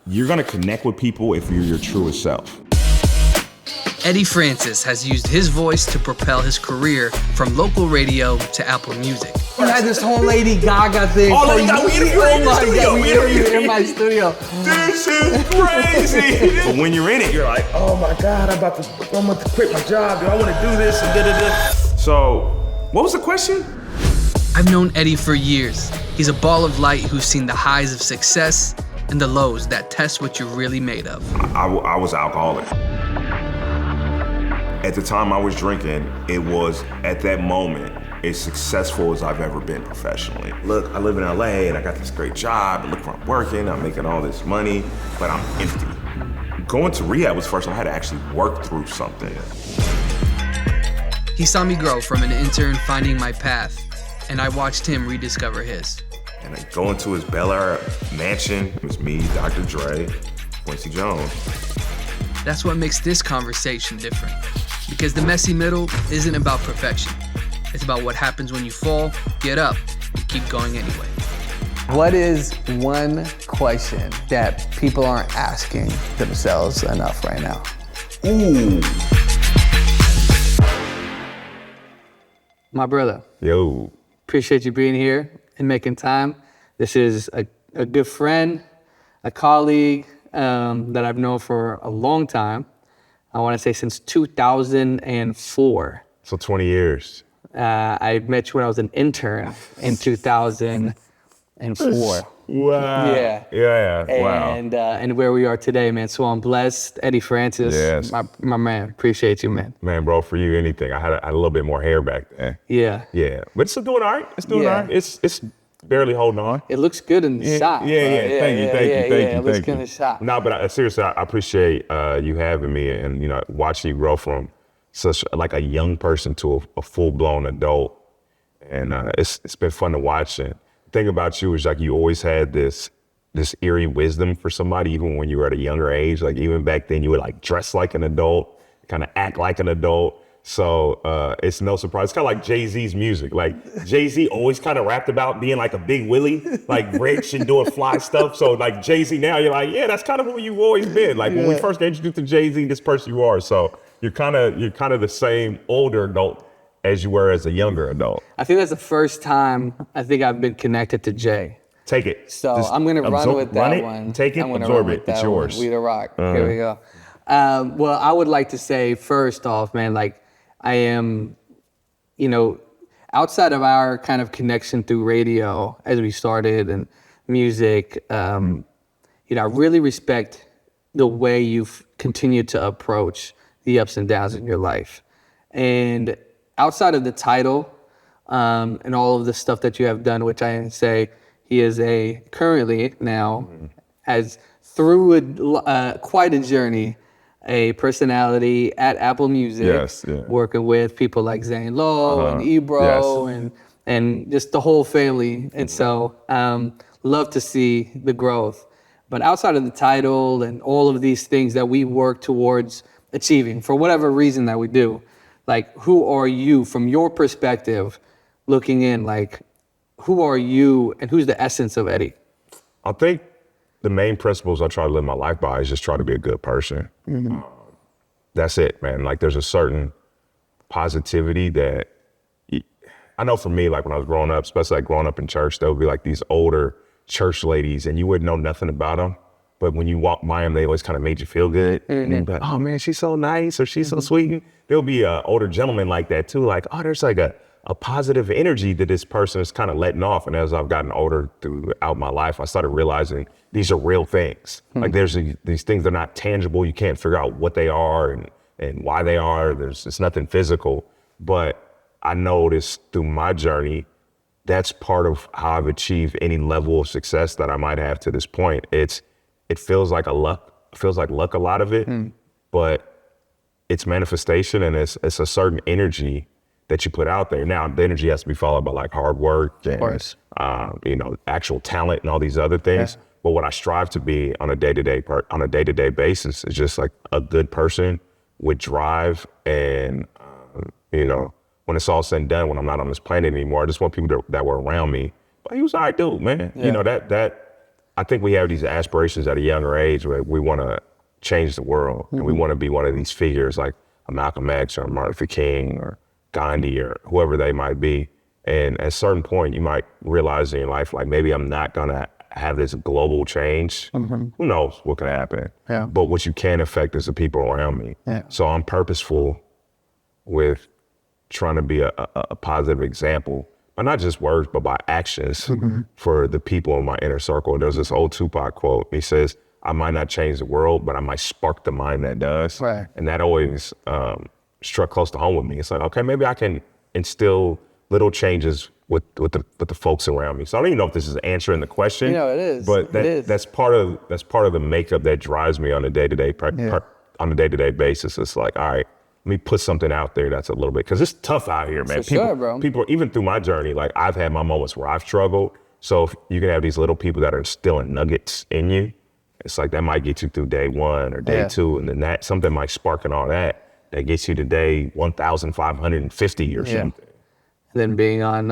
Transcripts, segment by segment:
you're gonna connect with people if you're your truest self. Eddie Francis has used his voice to propel his career from local radio to Apple Music. You had this whole Lady Gaga thing. Oh, Lady Gaga, we interviewed in my studio. This is crazy. But when you're in it, you're like, oh my God, I'm about to quit my job. Do I want to do this? And da-da-da. So, what was the question? I've known Eddie for years. He's a ball of light who's seen the highs of success and the lows that test what you're really made of. I was alcoholic. At the time I was drinking, it was, at that moment, as successful as I've ever been professionally. Look, I live in LA and I got this great job, and look where I'm working, I'm making all this money, but I'm empty. Going to rehab was first, I had to actually work through something. He saw me grow from an intern finding my path, and I watched him rediscover his. And I go into his Bel Air mansion. It was me, Dr. Dre, Quincy Jones. That's what makes this conversation different. Because the messy middle isn't about perfection. It's about what happens when you fall, get up, and keep going anyway. What is one question that people aren't asking themselves enough right now? Ooh. My brother. Yo. Appreciate you being here and making time. This is a good friend, a colleague that I've known for a long time. I want to say since 2004. So 20 years. I met you when I was an intern in 2004. Wow. Yeah. Wow. And where we are today, man. So I'm blessed. Eddie Francis, yes. my man. Appreciate you, man. Man, bro, for you, anything. I had a little bit more hair back then. Yeah. Yeah, but it's still doing all right. It's doing all right. It's barely holding on. It looks good in the shot. Yeah. Thank you. It looks good in the shot. No, but seriously, I appreciate you having me and watching you grow from such like a young person to a full-blown adult, and it's been fun to watch. And the thing about you is like you always had this eerie wisdom for somebody, even when you were at a younger age. Like even back then, you would like dress like an adult, kind of act like an adult. So it's no surprise. It's kind of like Jay-Z's music. Like Jay-Z always kind of rapped about being like a big Willie, like rich and doing fly stuff. So like Jay-Z now, you're like, yeah, that's kind of who you've always been. Like when we first got introduced to Jay-Z, this person you are. So you're kind of the same older adult as you were as a younger adult. I think that's the first time I think I've been connected to Jay. Take it. So I'm gonna run with that one. Take it, absorb it. It's yours. We the rock. Here we go. Well, I would like to say first off, man, like I am, outside of our kind of connection through radio as we started and music, I really respect the way you've continued to approach the ups and downs in your life. And outside of the title and all of the stuff that you have done, which I say he is currently now, has through quite a journey, a personality at Apple Music, working with people like Zane Lowe and Ebro and just the whole family. And so love to see the growth. But outside of the title and all of these things that we work towards achieving for whatever reason that we do, like who are you from your perspective looking in, like who are you and who's the essence of Eddie? I think the main principles I try to live my life by is just try to be a good person. Mm-hmm. That's it, man. Like there's a certain positivity that I know for me, like when I was growing up, especially like growing up in church, there would be like these older church ladies and you wouldn't know nothing about them. But when you walk by them, they always kind of made you feel good. Mm-hmm. And you'd be like, oh man, she's so nice or she's so sweet. And there'll be an older gentleman like that too. Like, oh, there's like a positive energy that this person is kind of letting off. And as I've gotten older throughout my life, I started realizing these are real things. Like there's these things that are not tangible. You can't figure out what they are and why they are. It's nothing physical. But I noticed through my journey, that's part of how I've achieved any level of success that I might have to this point. It feels like luck a lot of it, but it's manifestation and it's a certain energy that you put out there. Now the energy has to be followed by like hard work and actual talent and all these other things. Yeah. But what I strive to be on a day-to-day basis is just like a good person with drive and when it's all said and done, when I'm not on this planet anymore, I just want people that were around me. But he was all right dude, man. Yeah. I think we have these aspirations at a younger age where we want to change the world and we want to be one of these figures like a Malcolm X or Martin Luther King or Gandhi or whoever they might be. And at a certain point, you might realize in your life, like maybe I'm not going to have this global change. Who knows what could happen? Yeah. But what you can affect is the people around me. Yeah. So I'm purposeful with trying to be a positive example, but not just words, but by actions for the people in my inner circle. There's this old Tupac quote. He says, I might not change the world, but I might spark the mind that does. Right. And that always struck close to home with me. It's like, okay, maybe I can instill little changes with the folks around me. So I don't even know if this is answering the question. It is. But that's part of the makeup that drives me on a day-to-day on a day-to-day basis. It's like, all right, let me put something out there that's a little bit, because it's tough out here, man. For sure, bro. People, even through my journey, like I've had my moments where I've struggled. So if you can have these little people that are instilling nuggets in you, it's like that might get you through day one or day two, and then that something might spark and all that gets you to day 1,550 or something. And then being on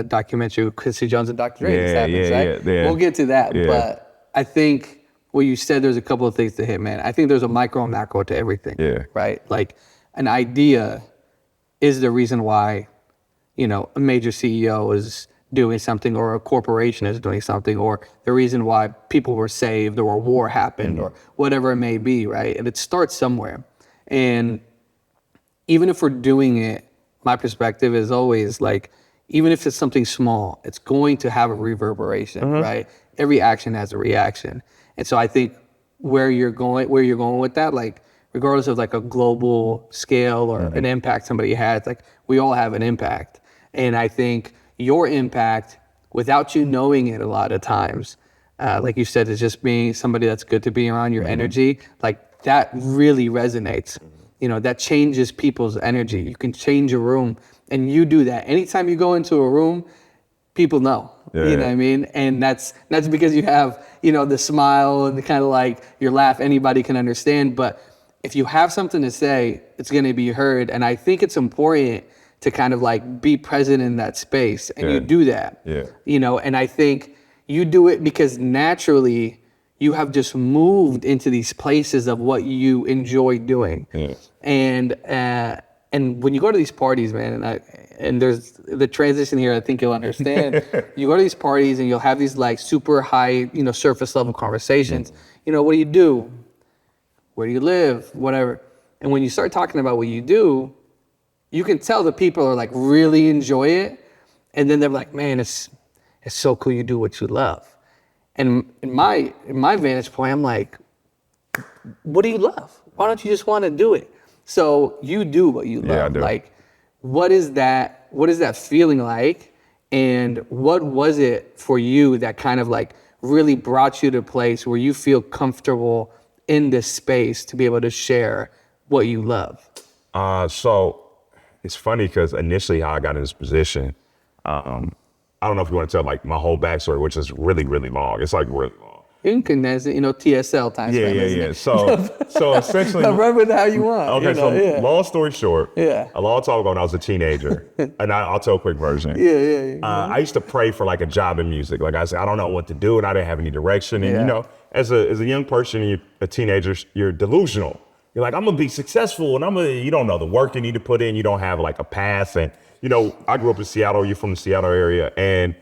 documentary with Quincy Jones and Dr. Dre, this happens, right? Yeah. We'll get to that, Yeah. but I think what you said, there's a couple of things to hit, man. I think there's a micro and macro to everything, right? Like an idea is the reason why, a major CEO is doing something or a corporation is doing something, or the reason why people were saved or a war happened or whatever it may be, right? And it starts somewhere. And even if we're doing it, my perspective is always like, even if it's something small, it's going to have a reverberation, right? Every action has a reaction. And so I think where you're going with that, like regardless of like a global scale or an impact somebody has, like we all have an impact. And I think your impact, without you knowing it a lot of times, like you said, is just being somebody that's good to be around, your energy, like that really resonates. That changes people's energy. You can change a room, and you do that. Anytime you go into a room, people know. You know what I mean? And that's because you have, the smile and the kind of like your laugh anybody can understand. But if you have something to say, it's going to be heard. And I think it's important to kind of like be present in that space. And you do that. And I think you do it because naturally you have just moved into these places of what you enjoy doing. And when you go to these parties, man, and there's the transition here, I think you'll understand. You go to these parties and you'll have these like super high, surface level conversations. What do you do? Where do you live? Whatever. And when you start talking about what you do, you can tell the people are like really enjoy it. And then they're like, man, it's so cool you do what you love. And in my vantage point, I'm like, what do you love? Why don't you just want to do it? So you do what you love. Yeah, I do. Like, what is that feeling like? And what was it for you that kind of like really brought you to a place where you feel comfortable in this space to be able to share what you love? So it's funny because initially how I got in this position, I don't know if you want to tell like my whole backstory, which is really, really long. It's like really long. You can condense it, TSL times. Yeah. So essentially, run with it how you want. Okay, long story short, a long time ago when I was a teenager, and I'll tell a quick version. I used to pray for like a job in music. Like I said, I don't know what to do, and I didn't have any direction. And as a young person, you're a teenager, you're delusional. You're like, I'm gonna be successful, and you don't know the work you need to put in. You don't have like a path, and I grew up in Seattle. You're from the Seattle area, and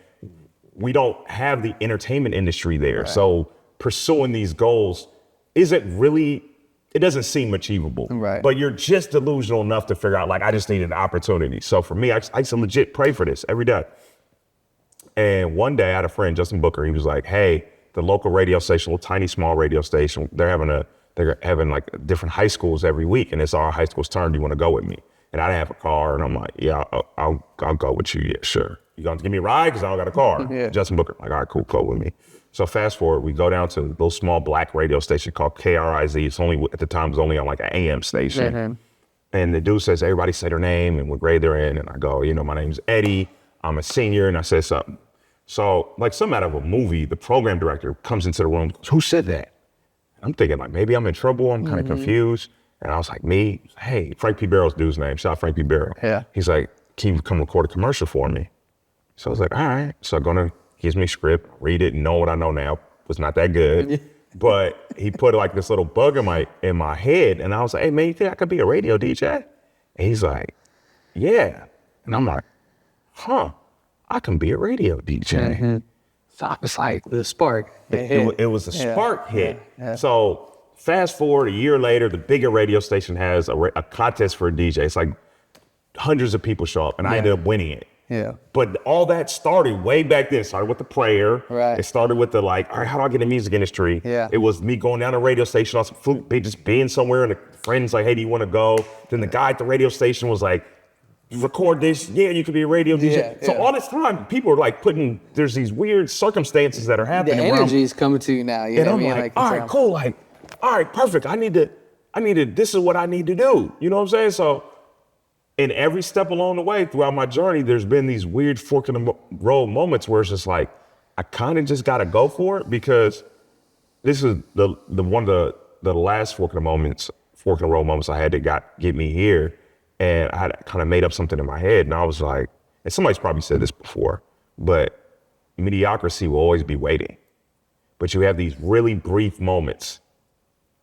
we don't have the entertainment industry there. Right. So pursuing these goals it doesn't seem achievable. Right. But you're just delusional enough to figure out, like, I just need an opportunity. So for me, I used to legit pray for this every day. And one day I had a friend, Justin Booker, he was like, hey, the local radio station, little tiny small radio station, they're having like different high schools every week, and it's our high school's turn. Do you want to go with me? And I didn't have a car, and I'm like, yeah, I'll go with you. Yeah, sure. You gonna give me a ride? Because I don't got a car. Justin Booker, like, all right, cool, go with me. So fast forward, we go down to a little small black radio station called KRIZ. It's only, at the time, it was only on like an AM station. Mm-hmm. And the dude says, everybody say their name and what grade they're in. And I go, my name's Eddie. I'm a senior. And I said something. So like some out of a movie, the program director comes into the room, goes, who said that? I'm thinking like, maybe I'm in trouble. I'm kind of confused. And I was like, me? Hey, Frank P. Barrow's dude's name. Shout out Frank P. Barrow. Yeah. He's like, can you come record a commercial for me? So I was like, all right. So I'm going to gives me script, read it, know what I know now. Was not that good. But he put like this little bug in my head, and I was like, hey man, you think I could be a radio DJ? And he's like, yeah. And I'm like, huh, I can be a radio DJ. So I was like, the spark. It was a spark hit. So fast forward a year later, the bigger radio station has a contest for a DJ. It's like hundreds of people show up, and I ended up winning it. Yeah. But all that started way back then. It started with the prayer. Right. It started with the like, all right, how do I get in the music industry? Yeah. It was me going down to the radio station, just being somewhere, and a friend's like, hey, do you want to go? Then the guy at the radio station was like, record this. Yeah, you could be a radio DJ. So all this time, people are like there's these weird circumstances that are happening. The energy is coming to you now. You and know I'm what I mean? like, all right, cool. Like, all right, perfect. I need to, this is what I need to do. You know what I'm saying? So in every step along the way throughout my journey, there's been these weird fork in the road moments where it's just like, I kind of just got to go for it, because this is the one of the last fork in the road moments I had that get me here. And I had kind of made up something in my head, and I was like, and somebody's probably said this before, but mediocrity will always be waiting. But you have these really brief moments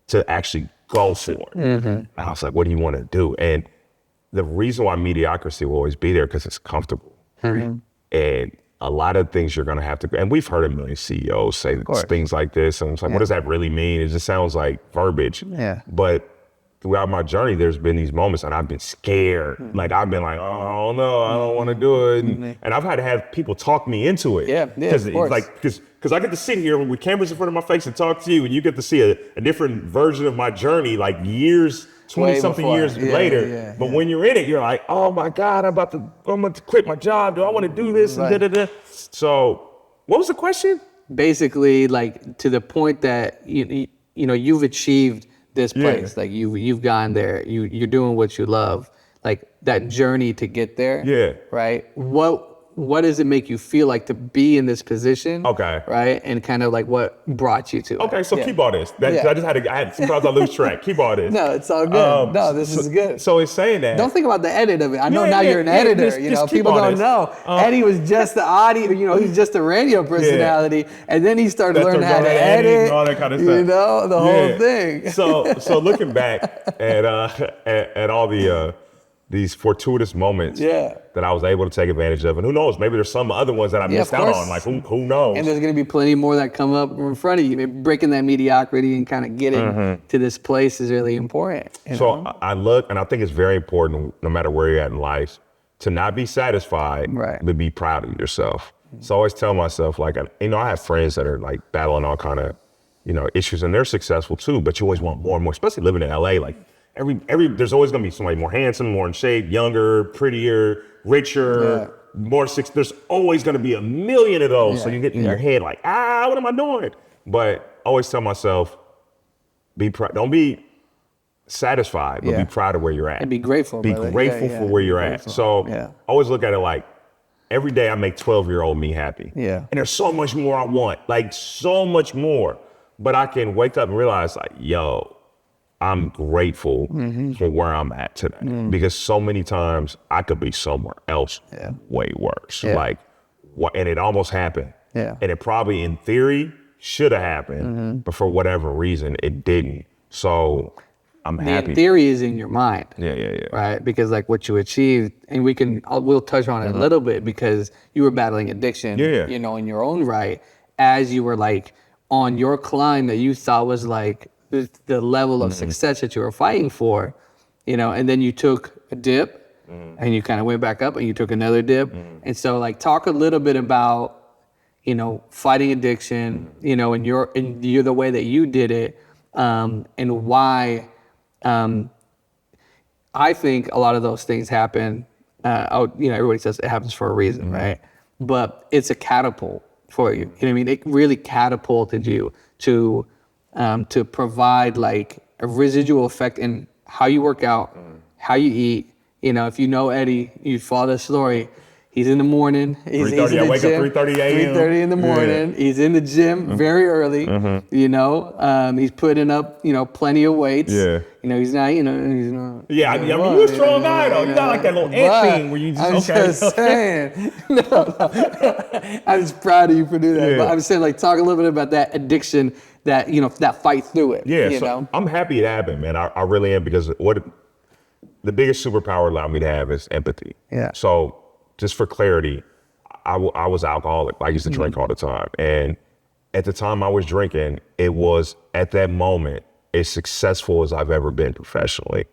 to actually go for it. And I was like, what do you want to do? And the reason why mediocrity will always be there, because it's comfortable. And a lot of things you're going to have to, and we've heard a million CEOs say things like this. And it's like, what does that really mean? It just sounds like verbiage. Yeah. But throughout my journey, there's been these moments, and I've been scared. Like, I've been like, oh no, I don't want to do it. And I've had to have people talk me into it. Yeah, Because of course. because I get to sit here with cameras in front of my face and talk to you, and you get to see a different version of my journey, like years, 20-something years later. But when you're in it, you're like, oh my God, I'm about to quit my job. Do I want to do this? Right. And da-da-da. So what was the question? Basically, like, to the point that you've achieved this place. Like, you've gone there. You're doing what you love. Like, that journey to get there. Yeah. Right. What does it make you feel like to be in this position? Okay. Right. And kind of like what brought you to it. Okay, so keep all this. Sometimes I lose track. Keep all this. No, it's all good. This is good. So it's saying that. Don't think about the edit of it. I know Yeah, now yeah, you're an yeah, editor. just keep People on don't this. know. Eddie was just the audio. He's just a radio personality, and then he started learning how to edit and all that kind of stuff. The whole thing. So looking back at all these fortuitous moments that I was able to take advantage of, and who knows, maybe there's some other ones that I missed out on. Like, who knows? And there's going to be plenty more that come up in front of you. Maybe breaking that mediocrity and kind of getting to this place is really important. So I look, and I think it's very important, no matter where you're at in life, to not be satisfied, but be proud of yourself. So I always tell myself, like, I have friends that are like battling all kind of, issues, and they're successful too, but you always want more and more, especially living in LA. Like, there's always going to be somebody more handsome, more in shape, younger, prettier, richer, more there's always going to be a million of those. So you get in your head like, what am I doing? But I always tell myself, don't be satisfied, but be proud of where you're at. And be grateful. Be grateful for where you're at. So I always look at it like, every day I make 12-year-old me happy. Yeah. And there's so much more I want, like so much more. But I can wake up and realize, like, yo, I'm grateful for where I'm at today, because so many times I could be somewhere else way worse. Like, and it almost happened. And it probably in theory should have happened, but for whatever reason it didn't. So I'm happy. The theory is in your mind. Yeah. Right? Because like what you achieved, and we'll touch on it a little bit, because you were battling addiction, in your own right, as you were like on your climb that you thought was like the level of success that you were fighting for, and then you took a dip and you kind of went back up and you took another dip. And so like, talk a little bit about, fighting addiction, and you're the way that you did it, and why, I think a lot of those things happen. Everybody says it happens for a reason, right? But it's a catapult for you. You know what I mean? It really catapulted you to provide like a residual effect in how you work out, how you eat. If you know Eddie, you follow the story. He's in the morning. He's in 3:30, I the wake up gym. 3:30 a.m. 3:30 in the morning. Yeah. He's in the gym very early. You know, he's putting up, plenty of weights. Yeah. He's not, he's not. Yeah, I mean, you're a strong guy, though. You got like that little ant thing where you just, I'm just saying. No. I'm just proud of you for doing that. Yeah. But I'm saying, like, talk a little bit about that addiction, that, that fight through it. Yeah, you so know? I'm happy it happened, man. I really am, because the biggest superpower allowed me to have is empathy. Yeah. So just for clarity, I was alcoholic. I used to drink all the time. And at the time I was drinking, it was, at that moment, as successful as I've ever been professionally.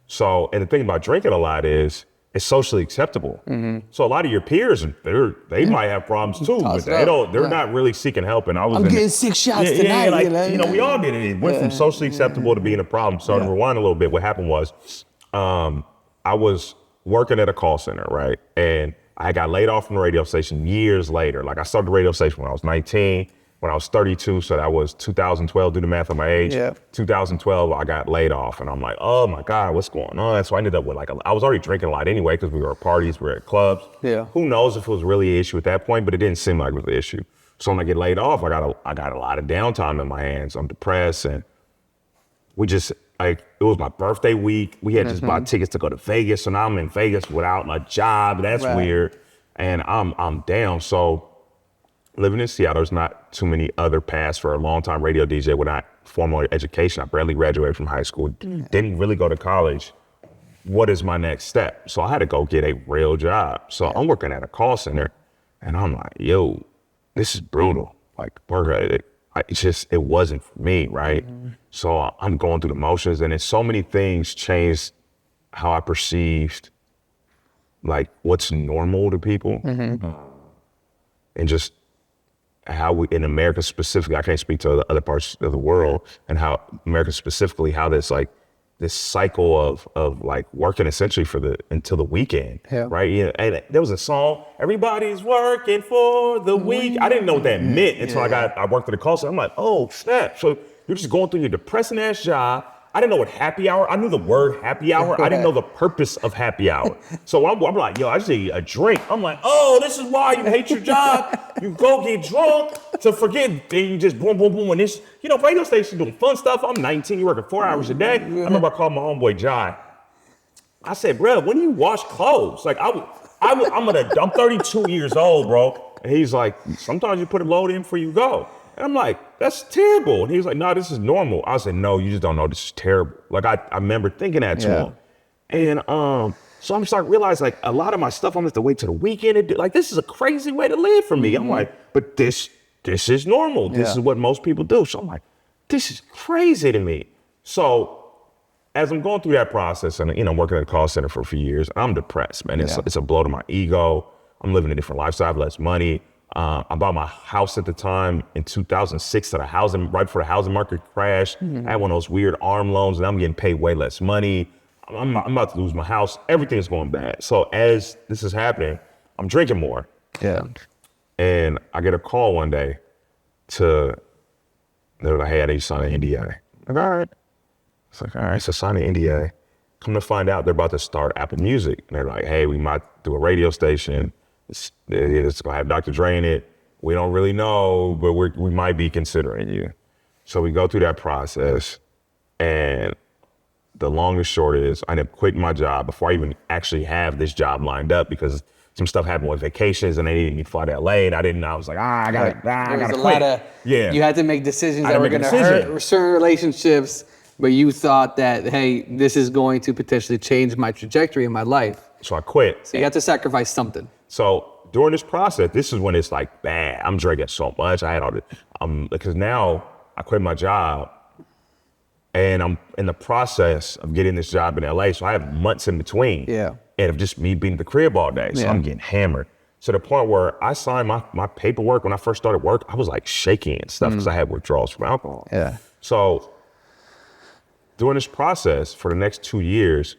So, and the thing about drinking a lot is it's socially acceptable. So a lot of your peers, they might have problems too, but they're not really seeking help. And I'm getting 6 shots tonight. We all did it. It went from socially acceptable to being a problem. So to rewind a little bit, what happened was, I was working at a call center, right? And I got laid off from the radio station years later. Like, I started the radio station when I was 19, when I was 32, so that was 2012, do the math on my age. Yeah. 2012, I got laid off, and I'm like, oh my God, what's going on? So I ended up with I was already drinking a lot anyway, because we were at parties, we were at clubs. Yeah. Who knows if it was really an issue at that point, but it didn't seem like it was an issue. So when I get laid off, I got a lot of downtime in my hands. I'm depressed, and we just, it was my birthday week. We had just bought tickets to go to Vegas. So now I'm in Vegas without my job. That's weird. And I'm down. So living in Seattle, there's not too many other paths for a longtime radio DJ without formal education. I barely graduated from high school. Didn't really go to college. What is my next step? So I had to go get a real job. So I'm working at a call center, and I'm like, yo, this is brutal. Like, it wasn't for me, right? So I'm going through the motions, and then so many things changed how I perceived like what's normal to people, and just how we, in America specifically, I can't speak to the other parts of the world, and how America specifically, how this cycle of like working essentially until the weekend, right? Yeah, and there was a song, everybody's working for the week. I didn't know what that meant until I worked at the call center. I'm like, oh snap! So you're just going through your depressing ass job. I didn't know what happy hour. I knew the word happy hour. I didn't know the purpose of happy hour. So I'm like, yo, I just need a drink. I'm like, oh, this is why you hate your job. You go get drunk to forget. Then you just boom, boom, boom. And this, radio station doing fun stuff. I'm 19. You working 4 hours a day. I remember I called my homeboy John. I said, bro, when do you wash clothes? Like I'm 32 years old, bro. And he's like, sometimes you put a load in before you go. And I'm like, that's terrible. And he was like, no, this is normal. I said, no, you just don't know. This is terrible. Like, I remember thinking that to him. And so I'm starting to realize, like, a lot of my stuff, I'm going to have to wait till the weekend. And like, this is a crazy way to live for me. I'm like, but this is normal. This is what most people do. So I'm like, this is crazy to me. So as I'm going through that process, and, I'm working at a call center for a few years, I'm depressed, man. It's a blow to my ego. I'm living a different lifestyle, I have less money. I bought my house at the time in 2006 right before the housing market crashed. I had one of those weird arm loans, and I'm getting paid way less money. I'm about to lose my house. Everything's going bad. So as this is happening, I'm drinking more. Yeah. And I get a call one day they're like, hey, I need you to sign an NDA. I'm like, all right. It's like, all right, so sign an NDA. Come to find out, they're about to start Apple Music. And they're like, hey, we might do a radio station. It's gonna have Dr. Dre in it. We don't really know, but we might be considering you. So we go through that process, and the long and short is I ended up quitting my job before I even actually have this job lined up, because some stuff happened with vacations and they needed me to fly to LA, and I was like, I gotta quit. You had to make decisions that were gonna hurt certain relationships, but you thought that, hey, this is going to potentially change my trajectory in my life. So I quit. So you had to sacrifice something. So during this process, this is when it's like, bad. I'm drinking so much. I had all this, because now I quit my job, and I'm in the process of getting this job in LA. So I have months in between. Yeah. And of just me being at the crib all day. So I'm getting hammered. To the point where I signed my paperwork when I first started work, I was like shaking and stuff because I had withdrawals from alcohol. Yeah. So during this process for the next 2 years,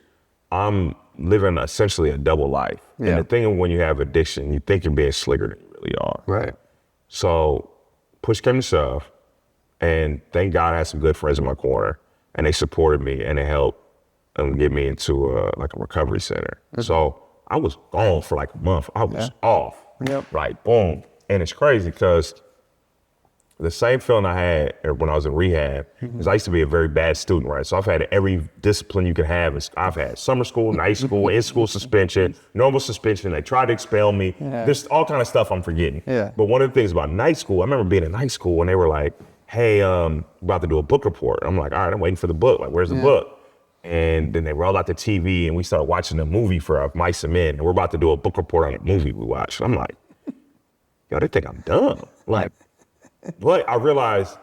I'm living essentially a double life. Yeah. And the thing is, when you have addiction, you think you're being slicker than you really are. Right. So push came to shove, and thank God I had some good friends in my corner, and they supported me, and they helped get me into a recovery center. So I was gone for like a month. I was off. Yep. Like, boom. And it's crazy because the same feeling I had when I was in rehab is I used to be a very bad student, right? So I've had every discipline you can have. I've had summer school, night school, in-school suspension, normal suspension. They tried to expel me. There's all kind of stuff I'm forgetting. Yeah. But one of the things about night school, I remember being in night school and they were like, hey, we're about to do a book report. I'm like, all right, I'm waiting for the book. Like, where's the book? And then they rolled out the TV and we started watching a movie for Mice and Men. And we're about to do a book report on a movie we watched. I'm like, yo, they think I'm dumb. Like, but I realized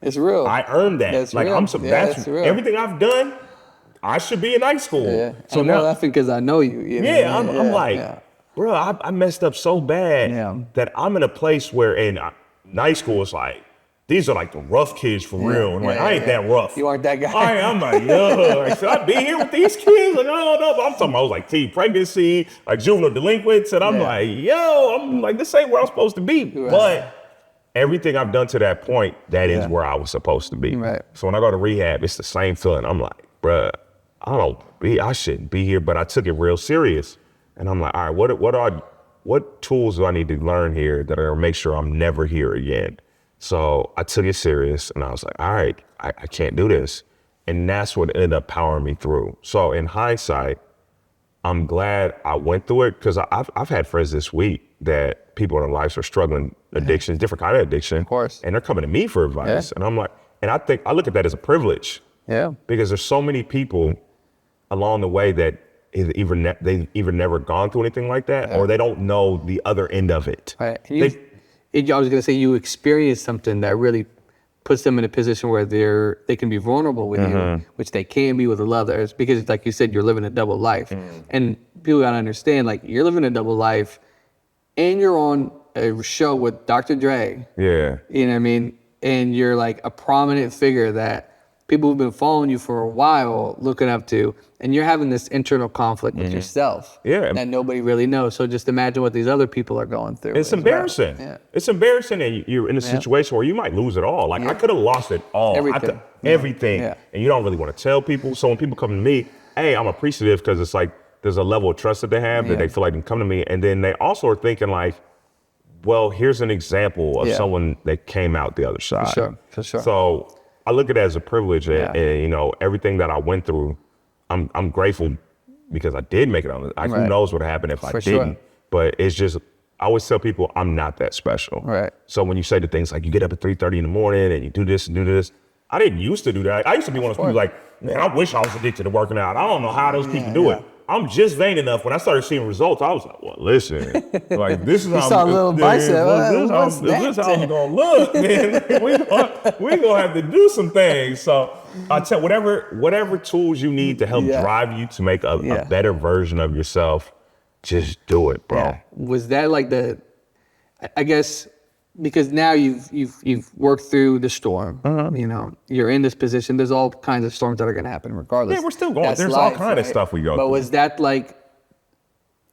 It's real. I earned that. That's like real. That's real. everything I've done. I should be in night school. Yeah. So I'm now, laughing because I know you. You know? I'm like, bro, I messed up so bad that I'm in a place where in night school it's like, these are like the rough kids for real. And like, I ain't that rough. You aren't that guy. I'm like, yo, like, should I be here with these kids? Like, I don't know. But I'm talking about like teen pregnancy, like juvenile delinquents. And I'm like, yo, I'm like, this ain't where I'm supposed to be. Right. But everything I've done to that point, that is where I was supposed to be. Right. So when I go to rehab, it's the same feeling. I'm like, bruh, I shouldn't be here, but I took it real serious. And I'm like, all right, what tools do I need to learn here that are gonna make sure I'm never here again? So I took it serious and I was like, all right, I can't do this. And that's what ended up powering me through. So in hindsight, I'm glad I went through it because I've had friends this week that people in their lives are struggling addictions, different kind of addiction. Of course. And they're coming to me for advice. And I'm like, and I think I look at that as a privilege. Yeah. Because there's so many people along the way that they've either never gone through anything like that or they don't know the other end of it. Right. I was going to say you experienced something that really puts them in a position where they can be vulnerable with you, which they can be with others, because like you said, you're living a double life. And people got to understand, like, you're living a double life and you're on a show with Dr. Dre. Yeah. You know what I mean? And you're like a prominent figure that people who've been following you for a while looking up to, and you're having this internal conflict with yourself that nobody really knows. So just imagine what these other people are going through. It's embarrassing. Well. Yeah. It's embarrassing that you're in a situation where you might lose it all. Like I could have lost it all. Everything. Everything. Yeah. And you don't really want to tell people. So when people come to me, hey, I'm appreciative because it's like there's a level of trust that they have that they feel like they can come to me. And then they also are thinking like, well, here's an example of someone that came out the other side. For sure. So I look at it as a privilege, and you know, everything that I went through, I'm grateful because I did make it on. Like, who knows what happened if I didn't? Sure. But it's just, I always tell people I'm not that special. Right. So when you say the things like you get up at 3:30 in the morning and you do this and do this, I didn't used to do that. I used to be one of those people like, man, I wish I was addicted to working out. I don't know how those people do it. I'm just vain enough. When I started seeing results, I was like, well, listen, like this is how saw a little bicep. This is how I'm gonna look, man. we gonna have to do some things. So I tell whatever tools you need to help drive you to make a better version of yourself, just do it, bro. Yeah. Was that like I guess, because now you've worked through the storm. You know, you're in this position. There's all kinds of storms that are going to happen regardless. Yeah, we're still going. That's There's life, all kind of stuff we go through. But was that like,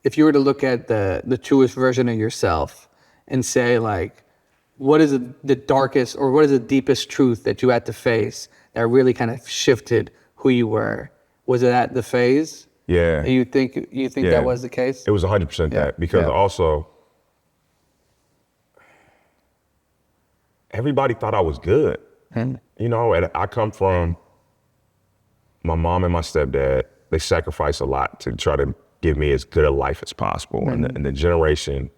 if you were to look at the truest version of yourself and say like, what is the darkest or what is the deepest truth that you had to face that really kind of shifted who you were? Was it at the phase? Yeah. And you think that was the case? It was 100% that, because also everybody thought I was good. You know, and I come from my mom and my stepdad. They sacrificed a lot to try to give me as good a life as possible. And the generation,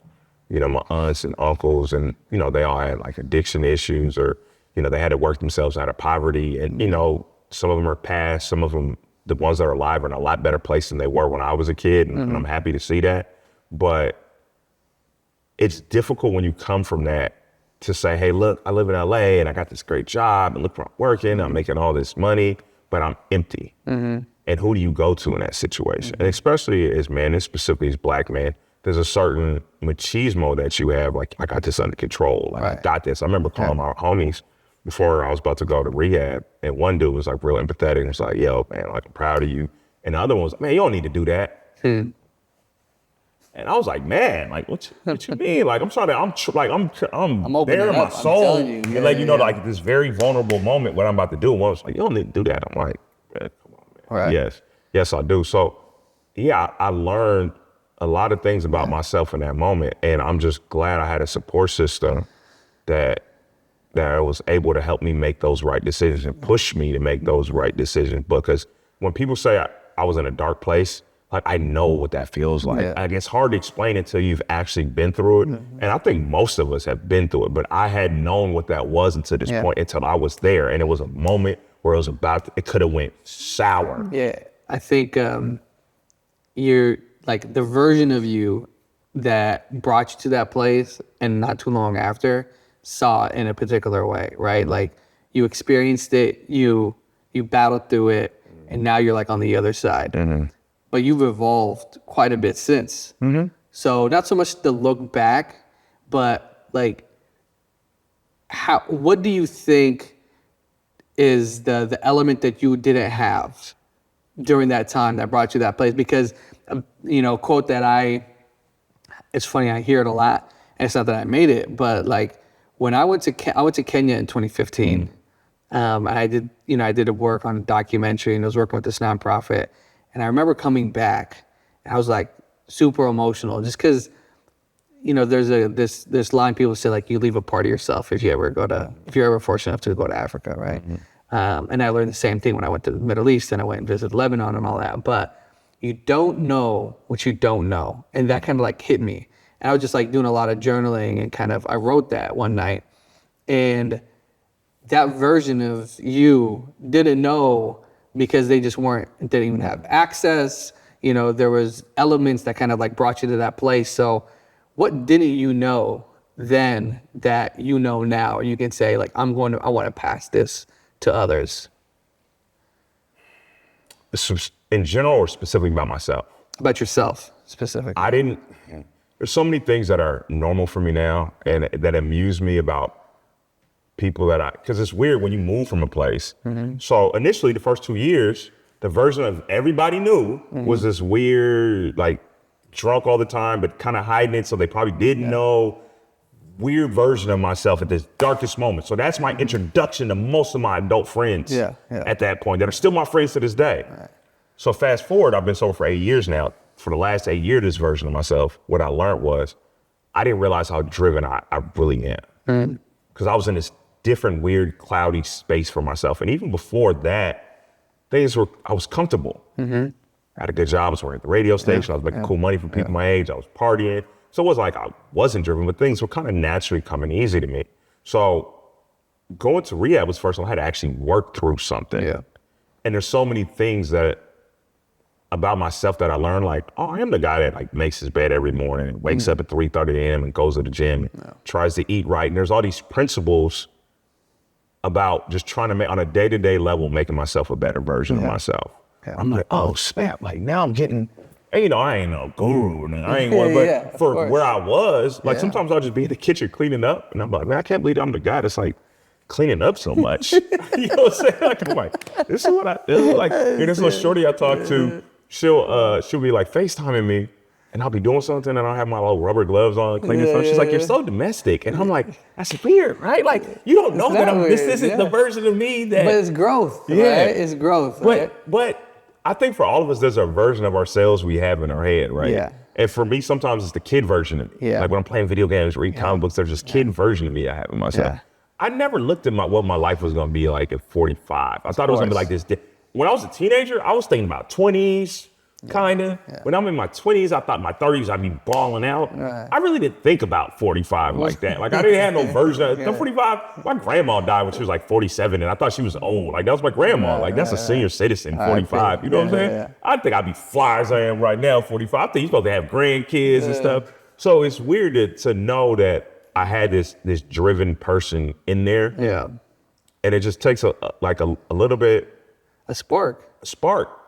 you know, my aunts and uncles, and, you know, they all had like addiction issues, or, you know, they had to work themselves out of poverty. And, you know, some of them are past, some of them, the ones that are alive, are in a lot better place than they were when I was a kid. And I'm happy to see that. But it's difficult when you come from that to say, hey, look, I live in LA and I got this great job and look where I'm working, I'm making all this money, but I'm empty. And who do you go to in that situation? And especially as men, and specifically as Black men, there's a certain machismo that you have, like, I got this under control, like, I got this. I remember calling my homies before I was about to go to rehab, and one dude was like real empathetic and was like, yo, man, like, I'm proud of you. And the other one was like, man, you don't need to do that. And I was like, man, like, what you mean? Like, I'm trying to, I'm bare in my soul. And let you know, like, this very vulnerable moment, what I'm about to do. And one was like, you don't need to do that. I'm like, man, come on, man. Right. Yes, I do. So, yeah, I learned a lot of things about myself in that moment. And I'm just glad I had a support system that was able to help me make those right decisions and push me to make those right decisions. Because when people say I was in a dark place, like, I know what that feels like. Yeah. Like, it's hard to explain until you've actually been through it. And I think most of us have been through it, but I hadn't known what that was until this point, until I was there. And it was a moment where it was it could have went sour. Yeah. I think you're like the version of you that brought you to that place and not too long after saw it in a particular way, right? Like, you experienced it, you battled through it, and now you're like on the other side. But you've evolved quite a bit since. So not so much to look back, but like, what do you think is the element that you didn't have during that time that brought you to that place? Because, quote that it's funny, I hear it a lot, and it's not that I made it, but like, when I went to Kenya in 2015, I did a work on a documentary, and I was working with this nonprofit, and I remember coming back, and I was like super emotional, just because, there's this line people say, like, you leave a part of yourself if you're ever fortunate enough to go to Africa, right? And I learned the same thing when I went to the Middle East, and I went and visited Lebanon and all that. But you don't know what you don't know, and that kind of like hit me. And I was just like doing a lot of journaling, and I wrote that one night, and that version of you didn't know because they just didn't even have access. There was elements that kind of like brought you to that place. So what didn't you know then that you know now? You can say, like, I want to pass this to others. In general, or specifically about myself? About yourself, specifically. There's so many things that are normal for me now and that amuse me about people because it's weird when you move from a place. So initially, the first 2 years, the version of everybody knew was this weird, like, drunk all the time, but kind of hiding it, so they probably didn't know, weird version of myself at this darkest moment. So that's my introduction to most of my adult friends at that point that are still my friends to this day. Right. So fast forward, I've been sober for 8 years now. For the last 8 years, this version of myself, what I learned was I didn't realize how driven I really am. Because I was in this different, weird, cloudy space for myself. And even before that, I was comfortable. I had a good job. I was working at the radio station. I was making cool money for people my age. I was partying. So it wasn't like I wasn't driven, but things were kind of naturally coming easy to me. So going to rehab was first, I had to actually work through something. And there's so many things about myself that I learned, like, I am the guy that like makes his bed every morning and wakes up at 3:30 a.m. and goes to the gym and tries to eat right. And there's all these principles about just trying to make, on a day-to-day level, making myself a better version of myself. I'm like, oh snap, like now I'm getting, and, I ain't no guru, and I ain't one, but for where I was, like sometimes I'll just be in the kitchen cleaning up, and I'm like, man, I can't believe I'm the guy that's like cleaning up so much. You know what I'm saying? Like, I'm like, this is what I do. Like, this little shorty I talk to, she'll be like FaceTiming me, and I'll be doing something, and I'll have my little rubber gloves on, cleaning stuff. She's like, you're so domestic. And I'm like, that's weird, right? Like, you don't know that this isn't the version of me that. But it's growth, right? It's growth, right? But I think for all of us, there's a version of ourselves we have in our head, right? Yeah. And for me, sometimes it's the kid version of me. Like when I'm playing video games, read comic books, there's this kid version of me I have in myself. I never looked at what my life was going to be like at 45. I thought it was going to be like this. When I was a teenager, I was thinking about 20s, kind of. When I'm in my 20s, I thought my 30s, I'd be balling out. I really didn't think about 45 like that. Like I didn't have no version of 45. My grandma died when she was like 47, and I thought she was old. Like that was my grandma. Like that's a senior citizen, 45. You know what I'm saying? I think I'd be fly as I am right now, 45. I think you're supposed to have grandkids and stuff. So it's weird to know that I had this driven person in there. And it just takes a little bit. A spark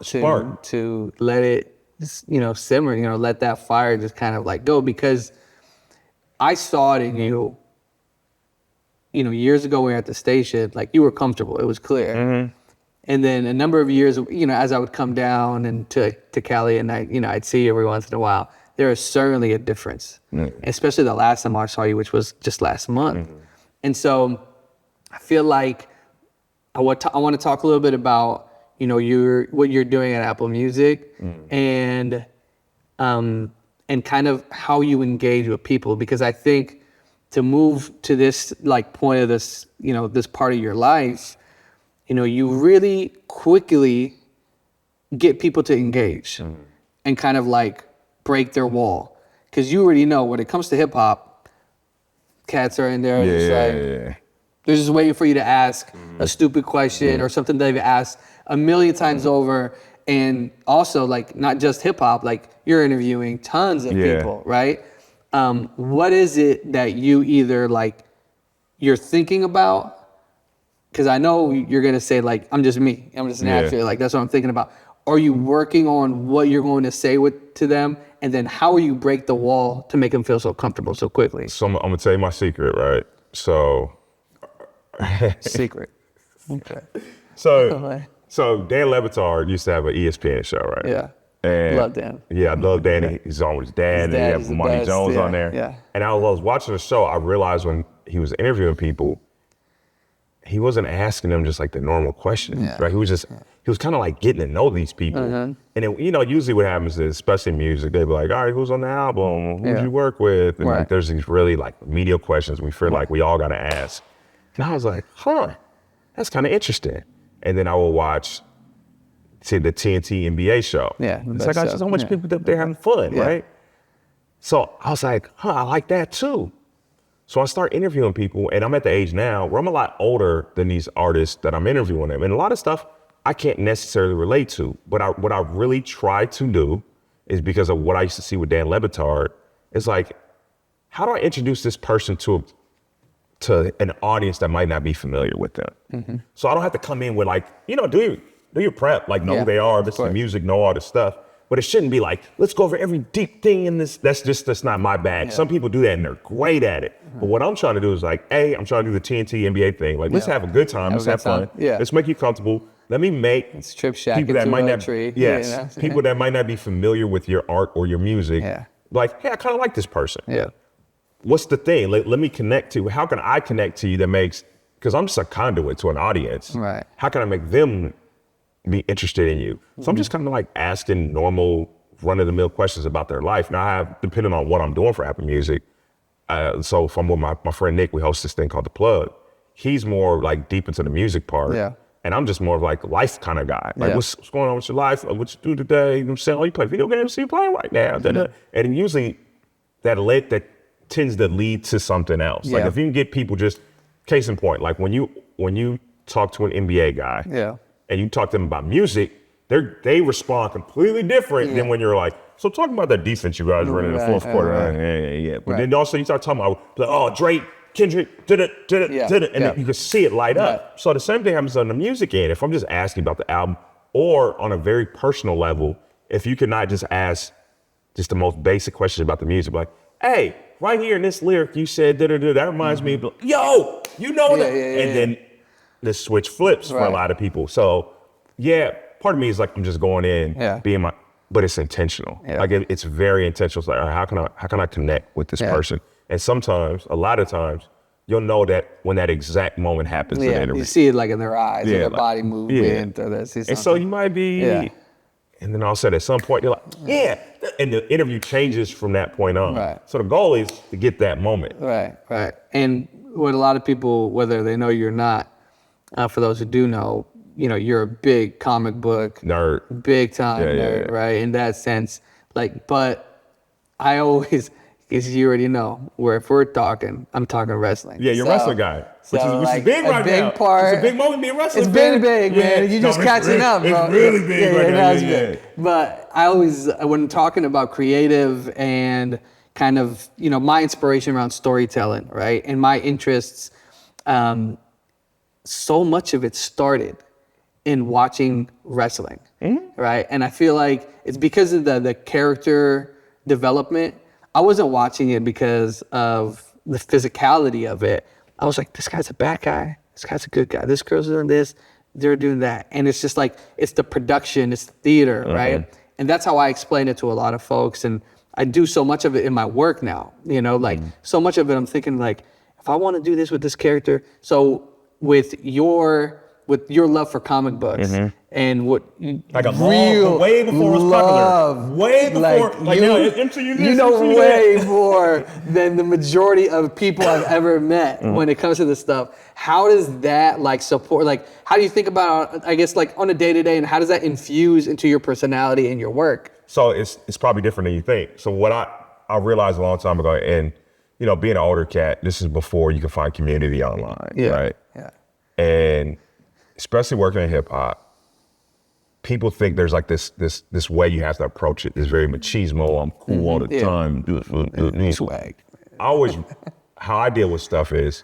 to let it, simmer, let that fire just kind of like go, because I saw it in you, years ago when we were at the station, like you were comfortable, it was clear. And then a number of years, as I would come down and to Cali and I'd see you every once in a while, there is certainly a difference, especially the last time I saw you, which was just last month. And so I feel like I want to talk a little bit about what you're doing at Apple Music, and and kind of how you engage with people. Because I think to move to this like point of this, this part of your life, you really quickly get people to engage and kind of like break their wall. Because you already know when it comes to hip hop, cats are in there they're just waiting for you to ask a stupid question or something they've asked a million times over. And also, like, not just hip hop, like you're interviewing tons of people, right? What is it that you either like you're thinking about? Because I know you're gonna say like, I'm just me, I'm just an actor, like that's what I'm thinking about. Are you working on what you're going to say to them, and then how will you break the wall to make them feel so comfortable so quickly? So I'm gonna tell you my secret, right? So Secret. Okay. So Dan Le Batard used to have an ESPN show, right? Yeah. And Love Dan. Yeah, I love Danny. He's on with his dad, and he had Monty Jones on there. Yeah. And I was watching the show, I realized when he was interviewing people, he wasn't asking them just like the normal questions, right? He was kind of like getting to know these people. And then, usually what happens is, especially in music, they'd be like, all right, who's on the album? Who'd you work with? And like, there's these really like media questions we feel like we all got to ask. And I was like, that's kind of interesting. And then I will watch the TNT NBA show. Yeah. It's like, there's so much people up there having fun, right? So I was like, I like that too. So I start interviewing people, and I'm at the age now where I'm a lot older than these artists that I'm interviewing them. And a lot of stuff I can't necessarily relate to. But what I really try to do is, because of what I used to see with Dan Le Batard, is like, how do I introduce this person to an audience that might not be familiar with them? So I don't have to come in with like, do your prep, like know who they are, listen to music, know all this stuff. But it shouldn't be like, let's go over every deep thing in this. That's not my bag. Some people do that and they're great at it. But what I'm trying to do is like, I'm trying to do the TNT NBA thing. Like, let's have a good time. Let's have fun. Let's make you comfortable. Let me make Trip Shack people that might not, tree. people that might not be familiar with your art or your music. Like, hey, I kind of like this person. What's the thing? Let me connect to. How can I connect to you that makes? Because I'm just a conduit to an audience. Right. How can I make them be interested in you? So I'm just kind of like asking normal run-of-the-mill questions about their life. Now I have, depending on what I'm doing for Apple Music, so if I'm with my friend Nick, we host this thing called The Plug. He's more like deep into the music part. And I'm just more of like life kind of guy. Like, what's going on with your life? What you do today? You know what I'm saying? Oh, you play video games? So you playing right now? And usually that tends to lead to something else. Like if you can get people just, case in point, like when you talk to an NBA guy, and you talk to them about music, they respond completely different than when you're like, so talking about that defense you guys ran in the fourth quarter. But then also you start talking about, like, oh, Drake, Kendrick, did it, and then you can see it light up. So the same thing happens on the music end. If I'm just asking about the album, or on a very personal level, if you could not just ask just the most basic questions about the music, like, hey, right here in this lyric you said that reminds me of, yo, you know that. And then the switch flips for a lot of people. So part of me is like, I'm just going in, being but it's intentional. Like it's very intentional. It's like, all right, how can I connect with this person? And sometimes, a lot of times, you'll know that when that exact moment happens in the interview. You see it like in their eyes, or their body movement, or they see something. And so you might be, and then all of a sudden at some point, you're like, and the interview changes from that point on. So the goal is to get that moment. Right. And what a lot of people, whether they know you or not, for those who do know, you're a big comic book nerd, big time nerd, right? In that sense, like, but I always, because you already know, where if we're talking, I'm talking wrestling. Yeah, you're a wrestling guy, which is big right now. Part, it's a big moment being wrestling. It's big, man. You're just catching up, bro. It's really big right now. But I always, when talking about creative and kind of, my inspiration around storytelling, right? And my interests, so much of it started in watching wrestling, right? And I feel like it's because of the character development. I wasn't watching it because of the physicality of it. I was like, this guy's a bad guy. This guy's a good guy. This girl's doing this. They're doing that. And it's just like, it's the production, it's the theater, right? And that's how I explain it to a lot of folks. And I do so much of it in my work now, like so much of it, I'm thinking like, if I want to do this with this character. So with your with your love for comic books and what Like a real long, way before it was popular. Way before, like now, you know way more than the majority of people I've ever met when it comes to this stuff. How does that like support, like how do you think about, I guess, like on a day-to-day, and how does that infuse into your personality and your work? So it's probably different than you think. So what I realized a long time ago, and you know, being an older cat, this is before you can find community online, right? Yeah. And especially working in hip hop, people think there's like this way you have to approach it. It's very machismo. I'm cool all the time. Swag. How I deal with stuff is,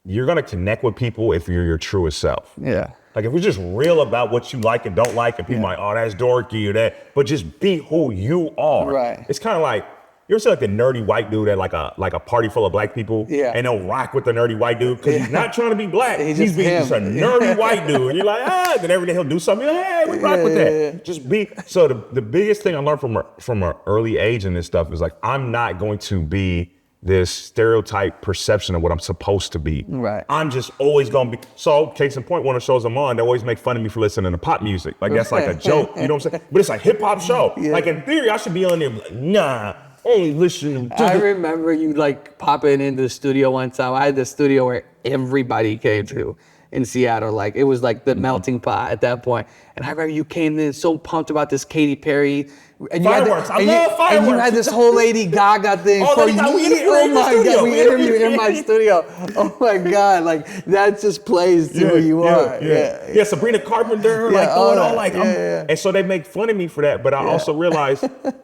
you're gonna connect with people if you're your truest self. Yeah. Like if you're just real about what you like and don't like, and people like, oh, that's dorky or that, but just be who you are. Right. It's kind of like, you ever see like the nerdy white dude at like a party full of black people? Yeah. And they'll rock with the nerdy white dude because he's not trying to be black. He's He's just just a nerdy white dude. And you're like, then every day he'll do something. You're like, hey, we rock with that. Yeah. Just be. So the biggest thing I learned from an early age in this stuff is like, I'm not going to be this stereotype perception of what I'm supposed to be. Right. I'm just always gonna be. So case in point, one of the shows I'm on, they always make fun of me for listening to pop music. Like that's like a joke, you know what I'm saying? But it's a hip hop show. Yeah. Like in theory, I should be on there like, nah, only listen to I remember you like popping into the studio one time. I had the studio where everybody came to in Seattle. Like it was like the melting pot at that point. And I remember you came in so pumped about this Katy Perry. And you Fireworks. Had I love fireworks. And you had this whole Lady Gaga thing. Oh, for Lady Gaga, we interviewed oh her in the my studio. God, we We interviewed interviewed in my studio. Oh my God, like that just plays to who you are. Yeah, Sabrina Carpenter, like all going on, that. like, and so they make fun of me for that. But I also realized,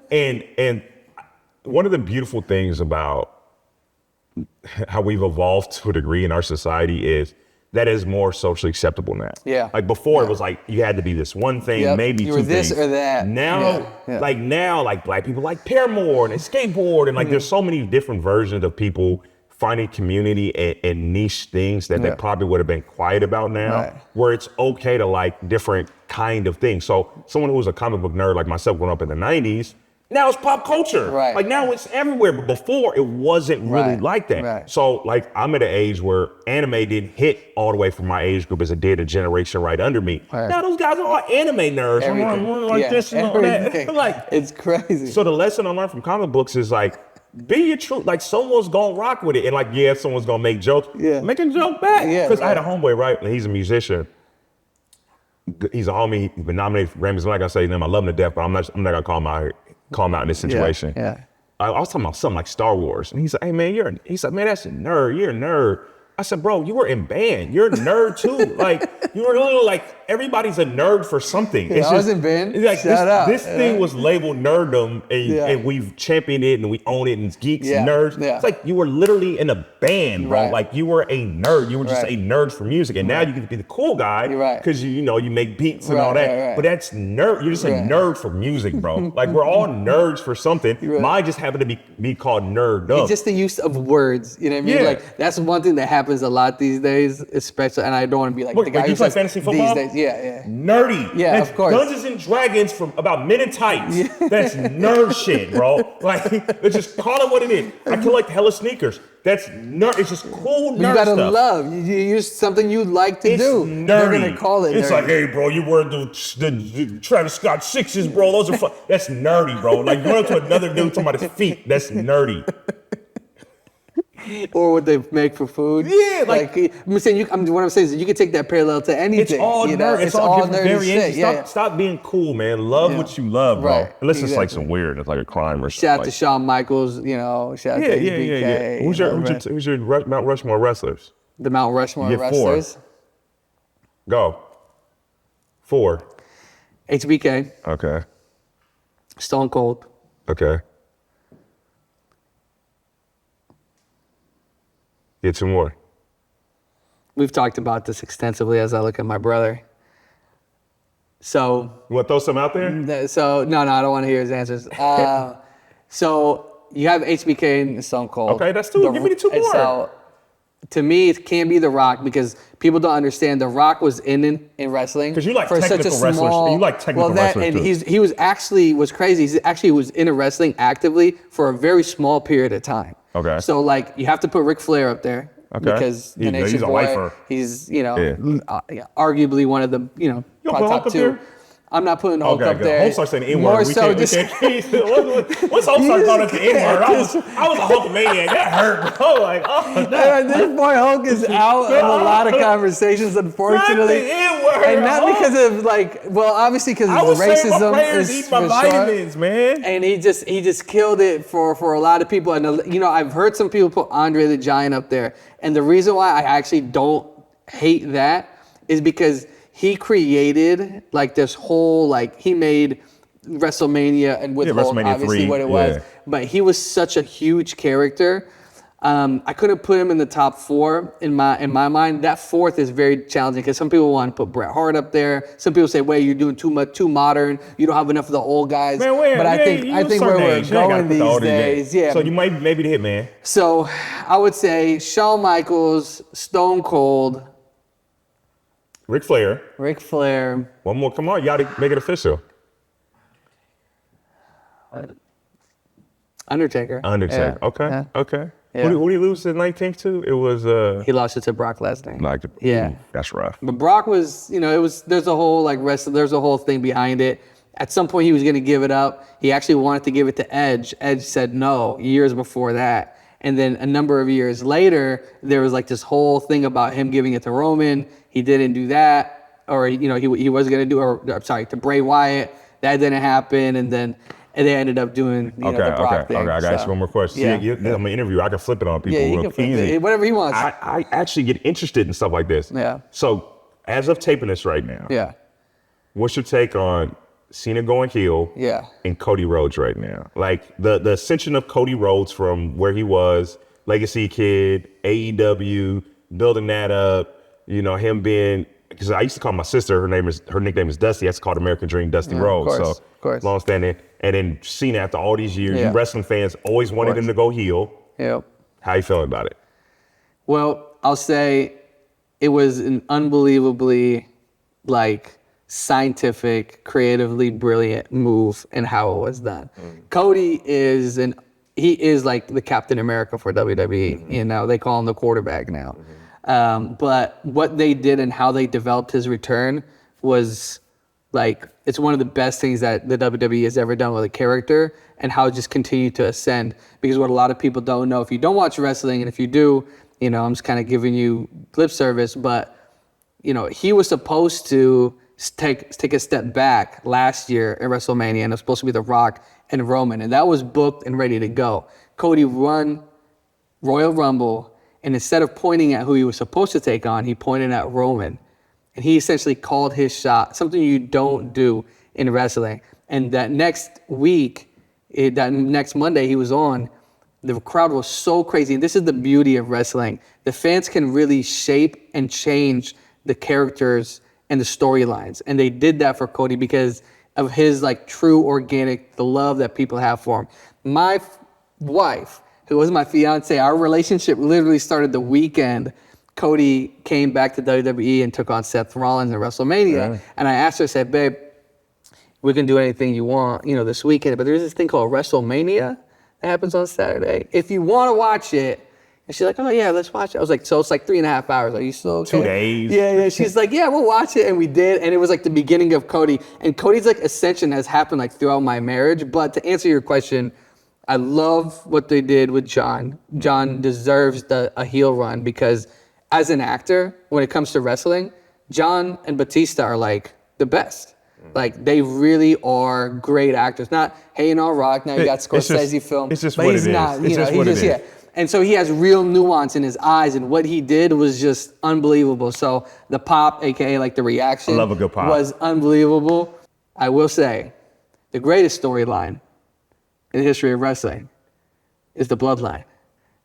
and one of the beautiful things about how we've evolved to a degree in our society is that is more socially acceptable now. Yeah. Like before, it was like you had to be this one thing, maybe you two were this things. or that. Now, like black people like Paramore and they skateboard, and like there's so many different versions of people finding community and niche things that they probably would have been quiet about now, where it's okay to like different kind of things. So someone who was a comic book nerd like myself growing up in the 90s, now it's pop culture. Right. Like now it's everywhere, but before it wasn't really like that. Right. So like I'm at an age where anime didn't hit all the way from my age group as it did a generation right under me. Right. Now those guys are all anime nerds. Everything. Like this and all that. Like it's crazy. So the lesson I learned from comic books is like, be your truth. Like someone's gonna rock with it, and like someone's gonna make jokes. Make a joke back. Because I had a homeboy, right? And he's a musician. He's a homie. He's been nominated for Grammys. Like I say, I love him to death, but I'm not gonna call him out in this situation. I was talking about something like Star Wars, and he's like, "Hey man, he's like, man, that's a nerd. You're a nerd." I said, "Bro, you were in band. You're a nerd too. Like you were literally like everybody's a nerd for something." I was in band. Like Shout out. This thing was labeled nerddom, and we've championed it, and we own it, and it's geeks and nerds. It's like you were literally in a band, bro. Like you were a nerd. You were just a nerd for music, and now you get to be the cool guy because you make beats and all that. But that's nerd. You're just a nerd for music, bro. Like we're all nerds for something. Mine just happened to be called nerddom. It's just the use of words. You know what I mean? Yeah. Like that's one thing that happens a lot these days, especially. And I don't want to be like the guy who play says fantasy football? these days. Nerdy. Yeah, That's of course. Dungeons and Dragons from about Men in Tights. That's nerd shit, bro. Like, let's just call it what it is. I collect hella sneakers. That's nerd. It's just cool nerd You gotta stuff. love. You use something you like to It's do. nerdy. They're gonna call it. It's nerdy. like, hey, bro, you wear the Travis Scott 6s, bro. Those are fun. That's nerdy, bro. Like, you run up to another dude talking about his feet. That's nerdy. Or what they make for food. Yeah, like I'm saying. What I'm saying is you can take that parallel to anything. It's all you nerd. know? It's all different variations. Shit. Stop being cool, man. Love what you love, bro. Right. Unless it's like some weird, it's like a crime or something. Shout out to Shawn Michaels. Shout out to HBK. Who's your Mount Rushmore wrestlers? The Mount Rushmore You get wrestlers. 4. Go. 4. HBK. Okay. Stone Cold. Okay. Get 2 more. We've talked about this extensively as I look at my brother. So. You want to throw some out there? No, I don't want to hear his answers. So you have HBK and Stone Cold. Okay, that's 2. Give me the 2 more. So to me, it can't be The Rock because people don't understand The Rock was in wrestling. Because you like for technical such a wrestlers. small, You like technical wrestlers and too. he was actually what's crazy. He actually was in wrestling actively for a very small period of time. Okay. So like you have to put Ric Flair up there. Okay. because the Nation he's a Boy, lifer. he's Yeah. arguably one of the You probably put Hulk top up 2. there? I'm not putting Hulk up good. there. Hulk starts saying the N-word. More We so can't, just once Hulk started calling us the N-word, I was a Hulkamaniac. That hurt, bro. Like, oh, no. This boy Hulk is out of a lot of conversations, unfortunately. Not the N-word, And not Hulk. because of obviously because I of was the saying my racism prayers, is eat my for vitamins, sure. man. And he just killed it for a lot of people. And I've heard some people put Andre the Giant up there. And the reason why I actually don't hate that is because he created like this whole he made WrestleMania and with Hulk, WrestleMania obviously 3, what it was. But he was such a huge character. I couldn't put him in the top 4 in my mind. That 4th is very challenging because some people want to put Bret Hart up there. Some people say, "Wait, you're doing too modern. You don't have enough of the old guys." Man, but I think where we're going these days, yeah. So you might maybe the Hitman. So I would say Shawn Michaels, Stone Cold, Ric Flair. Ric Flair. One more. Come on, you got to make it official. Undertaker. Undertaker. Yeah. Okay. Yeah. Okay. Yeah. Who did he lose in 19th to? It was He lost it to Brock Lesnar. ooh, that's rough. But Brock was, there's a whole there's a whole thing behind it. At some point he was going to give it up. He actually wanted to give it to Edge. Edge said no years before that. And then a number of years later, there was this whole thing about him giving it to Roman. He didn't do that, or he was going to do, to Bray Wyatt. That didn't happen, and then they ended up doing the Brock thing. Okay, I got you one more question. Yeah. See, I'm an interview. I can flip it on people Yeah, real can flip easy. it, whatever he wants. I actually get interested in stuff like this. Yeah. So as of taping this right now, Yeah. what's your take on Cena going heel Yeah. and Cody Rhodes right now? Like the ascension of Cody Rhodes from where he was, Legacy Kid, AEW, building that up, him being, because I used to call my sister, her nickname is Dusty. That's called American Dream, Dusty Rhodes. Of course. Long standing. And then Cena, after all these years, Yeah. you wrestling fans always wanted him to go heel. Yep. How you feeling about it? Well, I'll say it was an unbelievably scientific, creatively brilliant move in how it was done. Cody is the Captain America for WWE. They call him the quarterback now. But what they did and how they developed his return was it's one of the best things that the WWE has ever done with a character, and how it just continued to ascend. Because what a lot of people don't know, if you don't watch wrestling, and if you do, I'm just kind of giving you lip service, but he was supposed to take a step back last year at WrestleMania, and it was supposed to be The Rock and Roman, and that was booked and ready to go. Cody won Royal Rumble, and instead of pointing at who he was supposed to take on, he pointed at Roman. And he essentially called his shot, something you don't do in wrestling. And that next week, that next Monday he was on, the crowd was so crazy. And this is the beauty of wrestling. The fans can really shape and change the characters and the storylines. And they did that for Cody because of his true organic, the love that people have for him. My wife, who was my fiance, our relationship literally started the weekend Cody came back to WWE and took on Seth Rollins at WrestleMania. And I asked her, I said, babe, we can do anything you want, this weekend, but there's this thing called WrestleMania that happens on Saturday. If you want to watch it. And she's like, oh yeah, let's watch it. I was like, so it's 3.5 hours. Are you still okay? 2 days. Yeah. She's like, yeah, we'll watch it. And we did. And it was the beginning of Cody. And Cody's ascension has happened throughout my marriage. But to answer your question, I love what they did with John. John deserves a heel run because as an actor, when it comes to wrestling, John and Batista are the best. They really are great actors. Not, hey, Rock, now you got Scorsese film. It's just but what he's it not, is. It's just what it is. Yeah. And so he has real nuance in his eyes, and what he did was just unbelievable. So the pop, aka the reaction, I love a good pop. Was unbelievable. I will say, the greatest storyline in the history of wrestling is the Bloodline.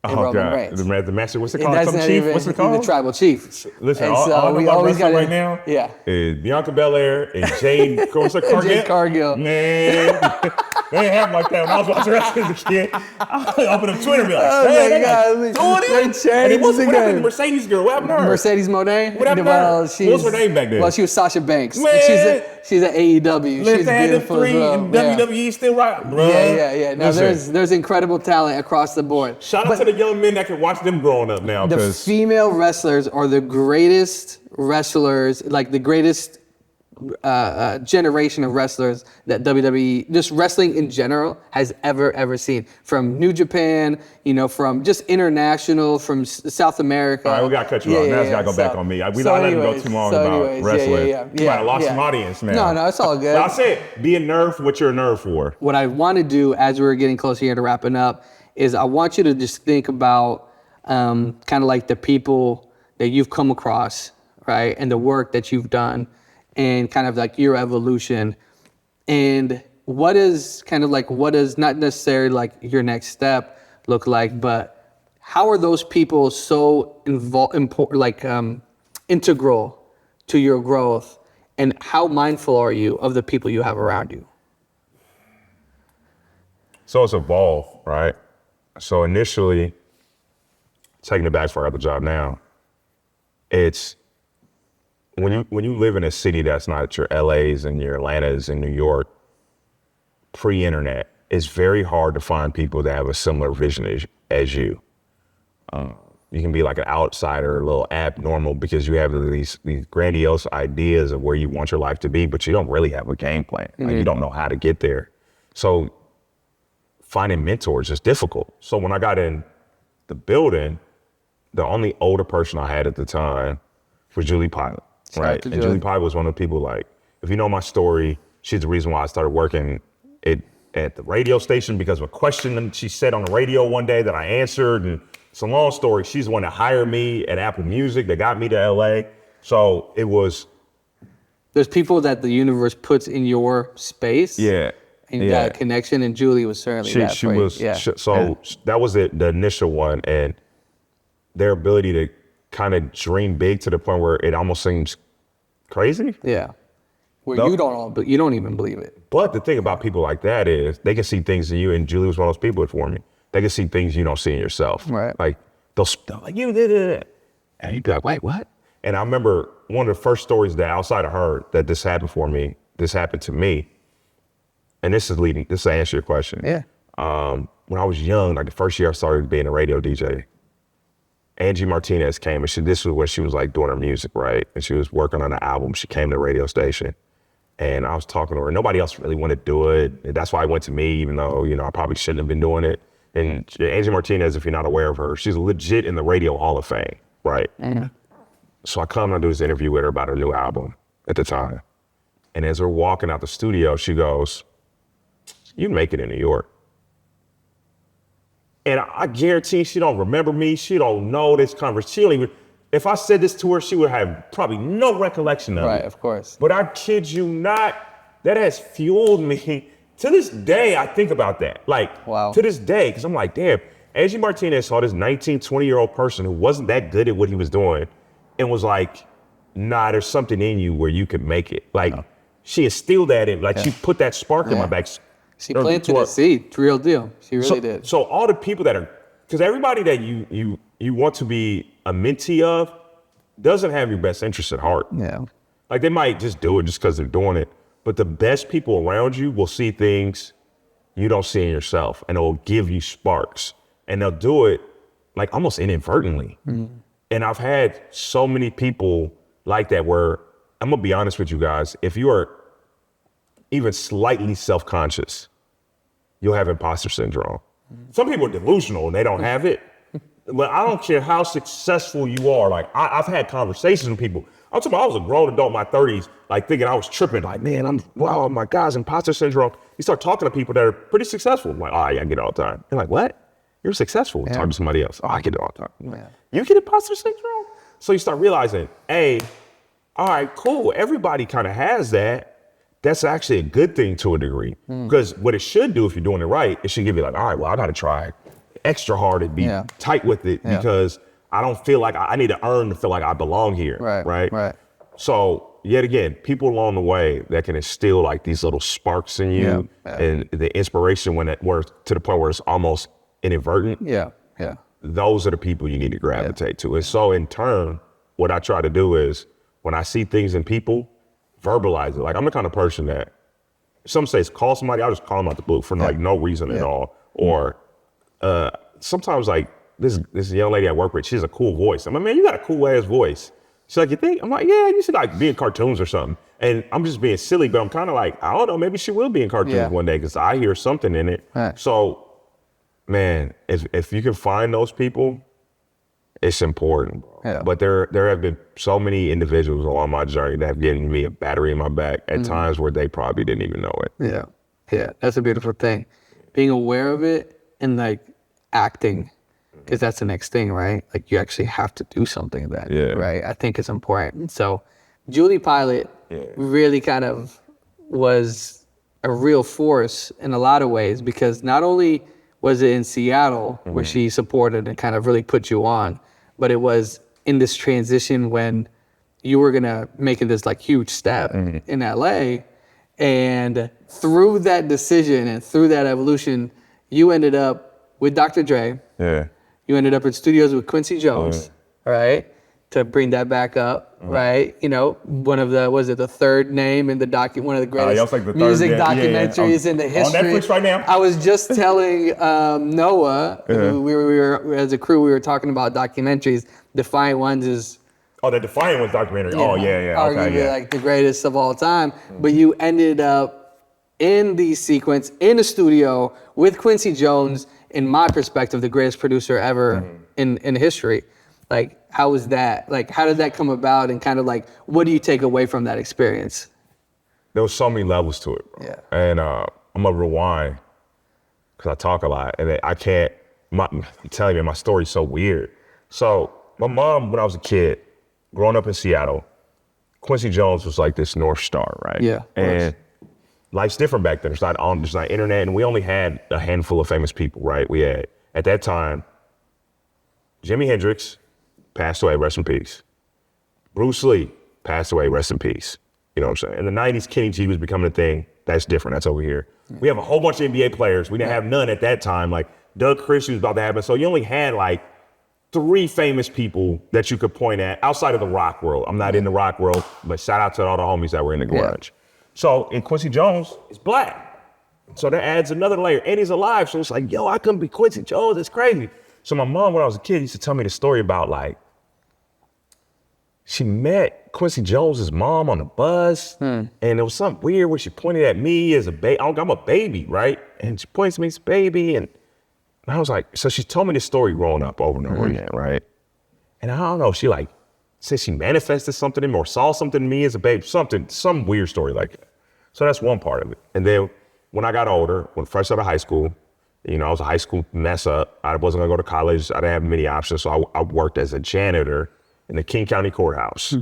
Oh God, the master. What's it called? That's Some not chief. even What's it called? the tribal chief. Listen, And all so I we know about always wrestling got right now Yeah. is Bianca Belair and Jade. What's her Cargill? Jade Cargill. Man, They ain't have like that when I was watching wrestling as a kid. I would open up Twitter and be like, Oh hey, my they God, like, they doing it? changed And it wasn't, the what happened to game. the Mercedes girl? What happened to her? Mercedes Monet. What happened to her? What was her name back then? Well, she was Sasha Banks. Man. She's at AEW. Let She's they had them beautiful as 3 well. and WWE still right, bro. Yeah. No, there's incredible talent across the board. Shout out to the young men that can watch them growing up now. The female wrestlers are the greatest wrestlers, like the greatest generation of wrestlers that WWE, just wrestling in general, has ever seen. From New Japan, from just international, from South America. All right, we got to cut you off. Now it's got to go back on me. We not letting go too long about wrestling. You might have lost some audience now. No, it's all good. But I said, be a nerd for what you're a nerd for. What I want to do as we're getting closer here to wrapping up is I want you to just think about kind of like the people that you've come across, right? And the work that you've done and kind of like your evolution. And what does not necessarily like your next step look like, but how are those people so integral to your growth? And how mindful are you of the people you have around you? So it's evolved, right? So initially, taking it back to our other job now, it's when you live in a city that's not your LAs and your Atlantas and New York, pre-internet, it's very hard to find people that have a similar vision as you. You can be like an outsider, a little abnormal because you have these grandiose ideas of where you want your life to be, but you don't really have a game plan. Like you don't know how to get there. So finding mentors is difficult. So when I got in the building, the only older person I had at the time was Julie Pilot, right? And Julie Pilot was one of the people, like, if you know my story, she's the reason why I started working at the radio station because of a question that she said on the radio one day that I answered. And it's a long story. She's the one that hired me at Apple Music that got me to LA. So it was. There's people that the universe puts in your space. Yeah. And you got a connection, and Julie was certainly that. She was. That was the initial one, and their ability to kind of dream big to the point where it almost seems crazy. Yeah. Where you don't even believe it. But the thing about people like that is they can see things in you, and Julie was one of those people for me. They can see things you don't see in yourself. Right. Like they'll like you did it, and you'd be like, wait, what? And I remember one of the first stories that outside of her that this happened to me. And this to answer your question. Yeah. When I was young, like the first year I started being a radio DJ, Angie Martinez came, and this was where she was like doing her music, right? And she was working on an album. She came to the radio station, and I was talking to her. Nobody else really wanted to do it. And that's why it went to me, even though, I probably shouldn't have been doing it. And Angie Martinez, if you're not aware of her, she's legit in the Radio Hall of Fame, right? Mm-hmm. So I come and do this interview with her about her new album at the time. And as we're walking out the studio, she goes, "You make it in New York." And I guarantee she don't remember me. She don't know this conversation. If I said this to her, she would have probably no recollection of it. Right, of course. But I kid you not, that has fueled me. To this day, I think about that. Like, wow. To this day, because I'm like, damn, Angie Martinez saw this 19, 20-year-old person who wasn't that good at what he was doing and was like, nah, there's something in you where you could make it. Like, she instilled that in, like, she put that spark in my back. She planted a seed. It's real deal. She really did. So all the people that are, because everybody that you want to be a mentee of doesn't have your best interest at heart. Yeah. Like they might just do it just because they're doing it. But the best people around you will see things you don't see in yourself, and they'll give you sparks, and they'll do it like almost inadvertently. Mm-hmm. And I've had so many people like that where, I'm gonna be honest with you guys, if you are even slightly self-conscious, you'll have imposter syndrome. Mm-hmm. Some people are delusional and they don't have it. But I don't care how successful you are. Like I've had conversations with people. I'm talking about, I was a grown adult in my 30s, like thinking I was tripping. Like, man, wow, my God's imposter syndrome. You start talking to people that are pretty successful. I'm like, oh, yeah, I get it all the time. They're like, what? You're successful. Yeah. Talk to somebody else. Oh, I get it all the time. Yeah. You get imposter syndrome? So you start realizing, hey, all right, cool. Everybody kind of has that. That's actually a good thing to a degree. Because what it should do if you're doing it right, it should give you like, all right, well, I got to try extra hard and be tight with it because I don't feel like I need to earn to feel like I belong here. Right. So yet again, people along the way that can instill like these little sparks in you and the inspiration where to the point where it's almost inadvertent. Yeah. Those are the people you need to gravitate to. And so in turn, what I try to do is when I see things in people, verbalize it. Like I'm the kind of person that some say call somebody, I'll just call them out the blue for like no reason at all. Or sometimes like this young lady I work with, she has a cool voice. I'm like, man, you got a cool ass voice. She's like, you think? I'm like, yeah, you should like be in cartoons or something. And I'm just being silly, but I'm kind of like, I don't know, maybe she will be in cartoons one day because I hear something in it. Right. So, man, if you can find those people, it's important, bro. Yeah. But there have been so many individuals along my journey that have given me a battery in my back at times where they probably didn't even know it. Yeah, that's a beautiful thing. Being aware of it and like acting, because that's the next thing, right? Like you actually have to do something then, right? I think it's important. So Julie Pilot really kind of was a real force in a lot of ways, because not only was it in Seattle where she supported and kind of really put you on, but it was in this transition when you were gonna make this like huge step in LA. And through that decision and through that evolution, you ended up with Dr. Dre. Yeah. You ended up in studios with Quincy Jones, right? To bring that back up, right? You know, one of the, was it the third name in the one of the greatest like the music third, documentaries in the history. On Netflix right now. I was just telling Noah, who we were as a crew, we were talking about documentaries. Defiant Ones is Oh, the Defiant Ones documentary. arguably like the greatest of all time. But you ended up in the sequence in a studio with Quincy Jones, in my perspective, the greatest producer ever in history. Like, how was that? Like, how did that come about? And kind of like, what do you take away from that experience? There was so many levels to it, bro. Yeah. And I'm gonna rewind because I talk a lot, and I can't. I'm telling you, my story's so weird. So my mom, when I was a kid, growing up in Seattle, Quincy Jones was like this North Star, right? Yeah. And life's different back then. There's not internet, and we only had a handful of famous people, right? We had at that time, Jimi Hendrix passed away, rest in peace. Bruce Lee passed away, rest in peace. You know what I'm saying? In the 90s, Kenny G was becoming a thing. That's different. That's over here. We have a whole bunch of NBA players. We didn't have none at that time. Like Doug Christie was about to happen. So you only had like 3 famous people that you could point at outside of the rock world. I'm not in the rock world, but shout out to all the homies that were in the garage. So, and Quincy Jones is black. So that adds another layer. And he's alive. So it's like, yo, I couldn't be Quincy Jones. It's crazy. So my mom, when I was a kid, used to tell me the story about like, she met Quincy Jones's mom on the bus. And it was something weird where she pointed at me as a baby. I'm a baby, right? And she points to me as a baby. And I was like, so she told me this story growing up over and over again, right? And I don't know, she like said she manifested something in me or saw something in me as a baby, some weird story like that. So that's one part of it. And then when I got older, when fresh out of high school, you know, I was a high school mess up. I wasn't gonna go to college. I didn't have many options. So I worked as a janitor in the King County Courthouse.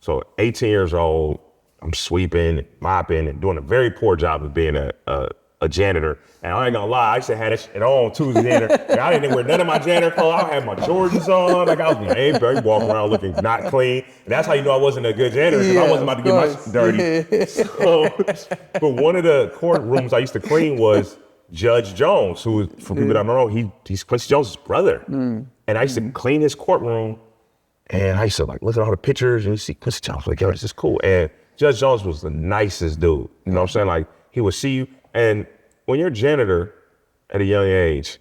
So 18 years old, I'm sweeping, mopping, and doing a very poor job of being a janitor. And I ain't gonna lie, I used to have that shit on Tuesday dinner. And I didn't wear none of my janitor clothes. I had my Jordans on. Like I was being very walking around looking not clean. And that's how you know I wasn't a good janitor, because I wasn't about to get my shit dirty. So, but one of the courtrooms I used to clean was Judge Jones, who, for people that don't know, he's Quincy Jones' brother. And I used to clean his courtroom, and I used to like look at all the pictures and you see Quincy Jones, like, yo, this is cool. And Judge Jones was the nicest dude. You know what I'm saying? Like he would see you. And when you're a janitor at a young age,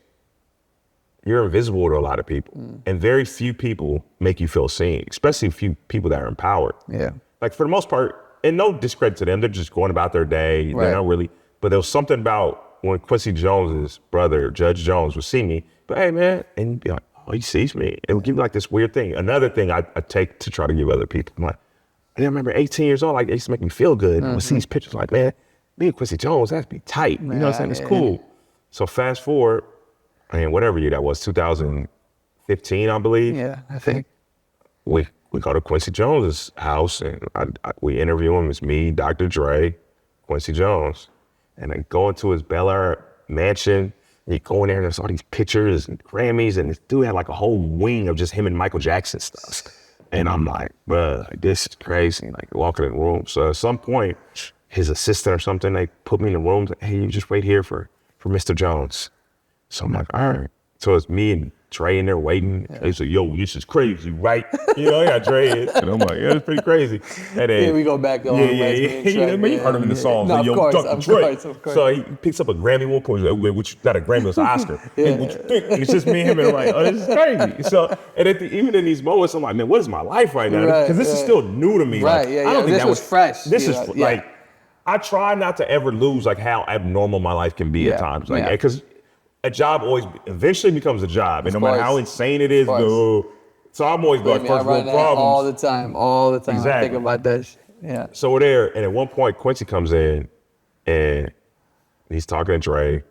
you're invisible to a lot of people. And very few people make you feel seen, especially few people that are empowered. Yeah. Like for the most part, and no discredit to them, they're just going about their day. Right. They're not really, but there was something about when Quincy Jones's brother, Judge Jones, would see me, but hey man, and you'd be like, oh, he sees me. It would give me like this weird thing. Another thing I take to try to give other people. I'm like, I remember 18 years old, like they used to make me feel good. I would see these pictures like, man, me and Quincy Jones, that'd be tight. You know what I'm saying? It's cool. So fast forward, I mean, whatever year that was, 2015, I believe. Yeah, I think. We go to Quincy Jones's house and we interview him. It's me, Dr. Dre, Quincy Jones. And I go into his Bel Air mansion. And you go in there and there's all these pictures and Grammys, and this dude had like a whole wing of just him and Michael Jackson stuff. And I'm like, bruh, like, this is crazy. Like walking in the room. So at some point, his assistant or something, they put me in the room. Hey, you just wait here for Mr. Jones. So I'm like, all right. So it's me and Trey in there waiting. Yeah. They say, yo, this is crazy, right? You know, I got Trey in. And I'm like, yeah, it's pretty crazy. And then, we go back on. Yeah. You heard him in the song. No, like, yo, of course. So he picks up a Grammy one point. Like, what you got a Grammy, it's an Oscar. Hey, what you think? And it's just me and him. And I'm like, oh, this is crazy. So, and even in these moments, I'm like, man, what is my life right now? Because this is still new to me. Right, like, yeah. I don't think this was fresh. This is like, I try not to ever lose like how abnormal my life can be at times. Like, because a job always eventually becomes a job, and no matter how insane it is, so I'm always going first world problems all the time. Exactly. I think about that shit. Yeah. So we're there, and at one point Quincy comes in, and he's talking to Dre.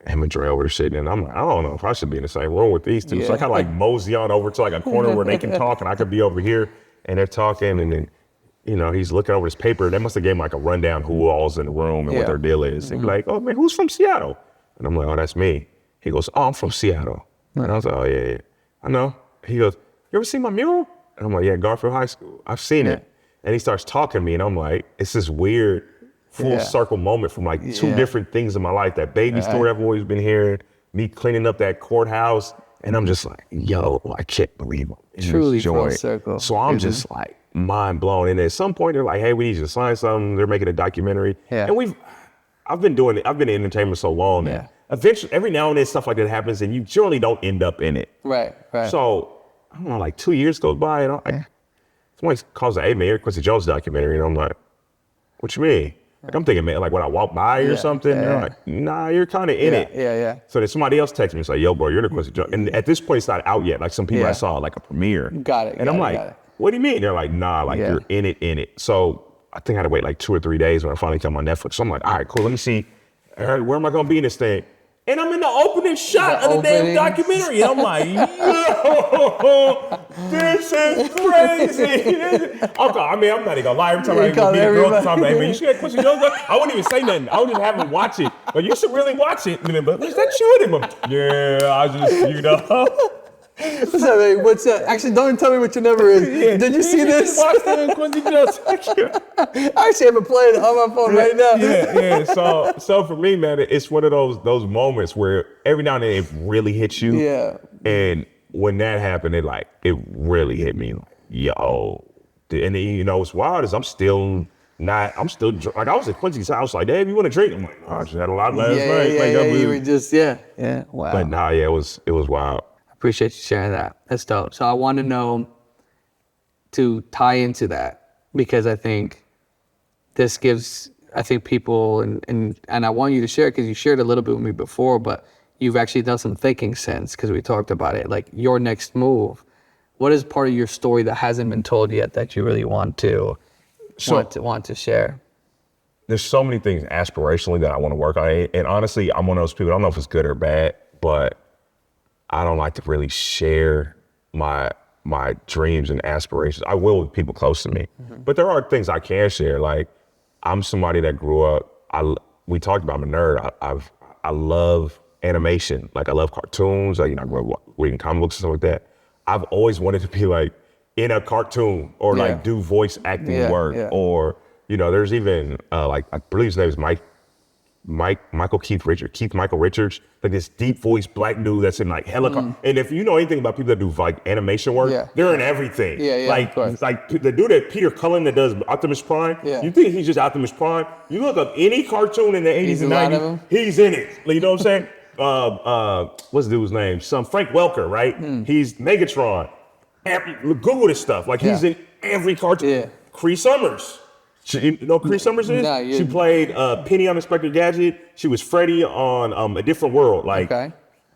Him and Dre over there sitting, and I'm like, I don't know if I should be in the same room with these two. So I kind of like mosey on over to like a corner where they can talk, and I could be over here, and they're talking, and then he's looking over his paper. They must have gave him like a rundown who all's in the room and what their deal is. And like, oh man, who's from Seattle? And I'm like, oh, that's me. He goes, oh, I'm from Seattle. And I was like, oh, yeah. I know. He goes, you ever seen my mural? And I'm like, yeah, Garfield High School. I've seen it. And he starts talking to me, and I'm like, it's this weird full circle moment from like two different things in my life. That baby story I've always been hearing, me cleaning up that courthouse. And I'm just like, yo, I can't believe I'm truly full circle. So I'm just like mind blown. And at some point, they're like, hey, we need you to sign something. They're making a documentary. Yeah. And I've been in entertainment so long that eventually, every now and then stuff like that happens, and you generally don't end up in it. Right. So, I don't know, like 2 years goes by, and somebody calls the, hey, man, you're Quincy Jones documentary, and I'm like, what you mean? Like, I'm thinking, man, like when I walk by or something, they're like, nah, you're kind of in it. Yeah. So then somebody else texts me, it's like, yo, bro, you're the Quincy Jones. And at this point, it's not out yet. Like some people I saw, like a premiere. Got it. And I'm like, what do you mean? They're like, nah, like you're in it. So I think I had to wait like 2 or 3 days when I finally came on Netflix. So I'm like, all right, cool, let me see. All right, where am I gonna be in this thing? And I'm in the opening shot of the damn documentary. And I'm like, yo, this is crazy. I mean, I'm not even gonna lie. Every time I go meet a girl, I'm like, hey, man, you see that Quincy Jones? I wouldn't even say nothing. I would just have them watch it. But you should really watch it. But is that you in him? Yeah, I just, What's up, man? What's up? Actually, don't even tell me what your number is. Did you see this? Watch the Quincy Jones. I actually have it playing on my phone right now. Yeah. So for me, man, it's one of those moments where every now and then it really hits you. Yeah. And when that happened, it really hit me. Like, yo. And then, what's wild is I'm still like, I was at Quincy's house, like, Dave, you want a drink? I'm like, I just had a lot last night. You were just, wow. But nah, it was wild. Appreciate you sharing that. That's dope. So I want to know, to tie into that, because I think this gives, people, and I want you to share it because you shared a little bit with me before, but you've actually done some thinking since, because we talked about it, like your next move. What is part of your story that hasn't been told yet that you really want to share? There's so many things aspirationally that I want to work on. And honestly, I'm one of those people, I don't know if it's good or bad, but I don't like to really share my dreams and aspirations. I will with people close to me, but there are things I can share. Like, I'm somebody that grew up. We talked about, I'm a nerd. I love animation. Like, I love cartoons. Like, I grew up reading comic books and stuff like that. I've always wanted to be like in a cartoon or like do voice acting work or there's even like, I believe his name is Keith Michael Richards, like this deep voice black dude that's in like helicopter. And if you know anything about people that do like animation work, they're in everything. Like the dude that Peter Cullen that does Optimus Prime, you think he's just Optimus Prime? You look up any cartoon in the 80s and 90s, he's in it. Like, you know what I'm saying? What's the dude's name? Frank Welker, right? He's Megatron. Google this stuff. Like, he's in every cartoon. Cree Summers. You know who Cree Summers is? No, she played Penny on Inspector Gadget. She was Freddy on A Different World. Like,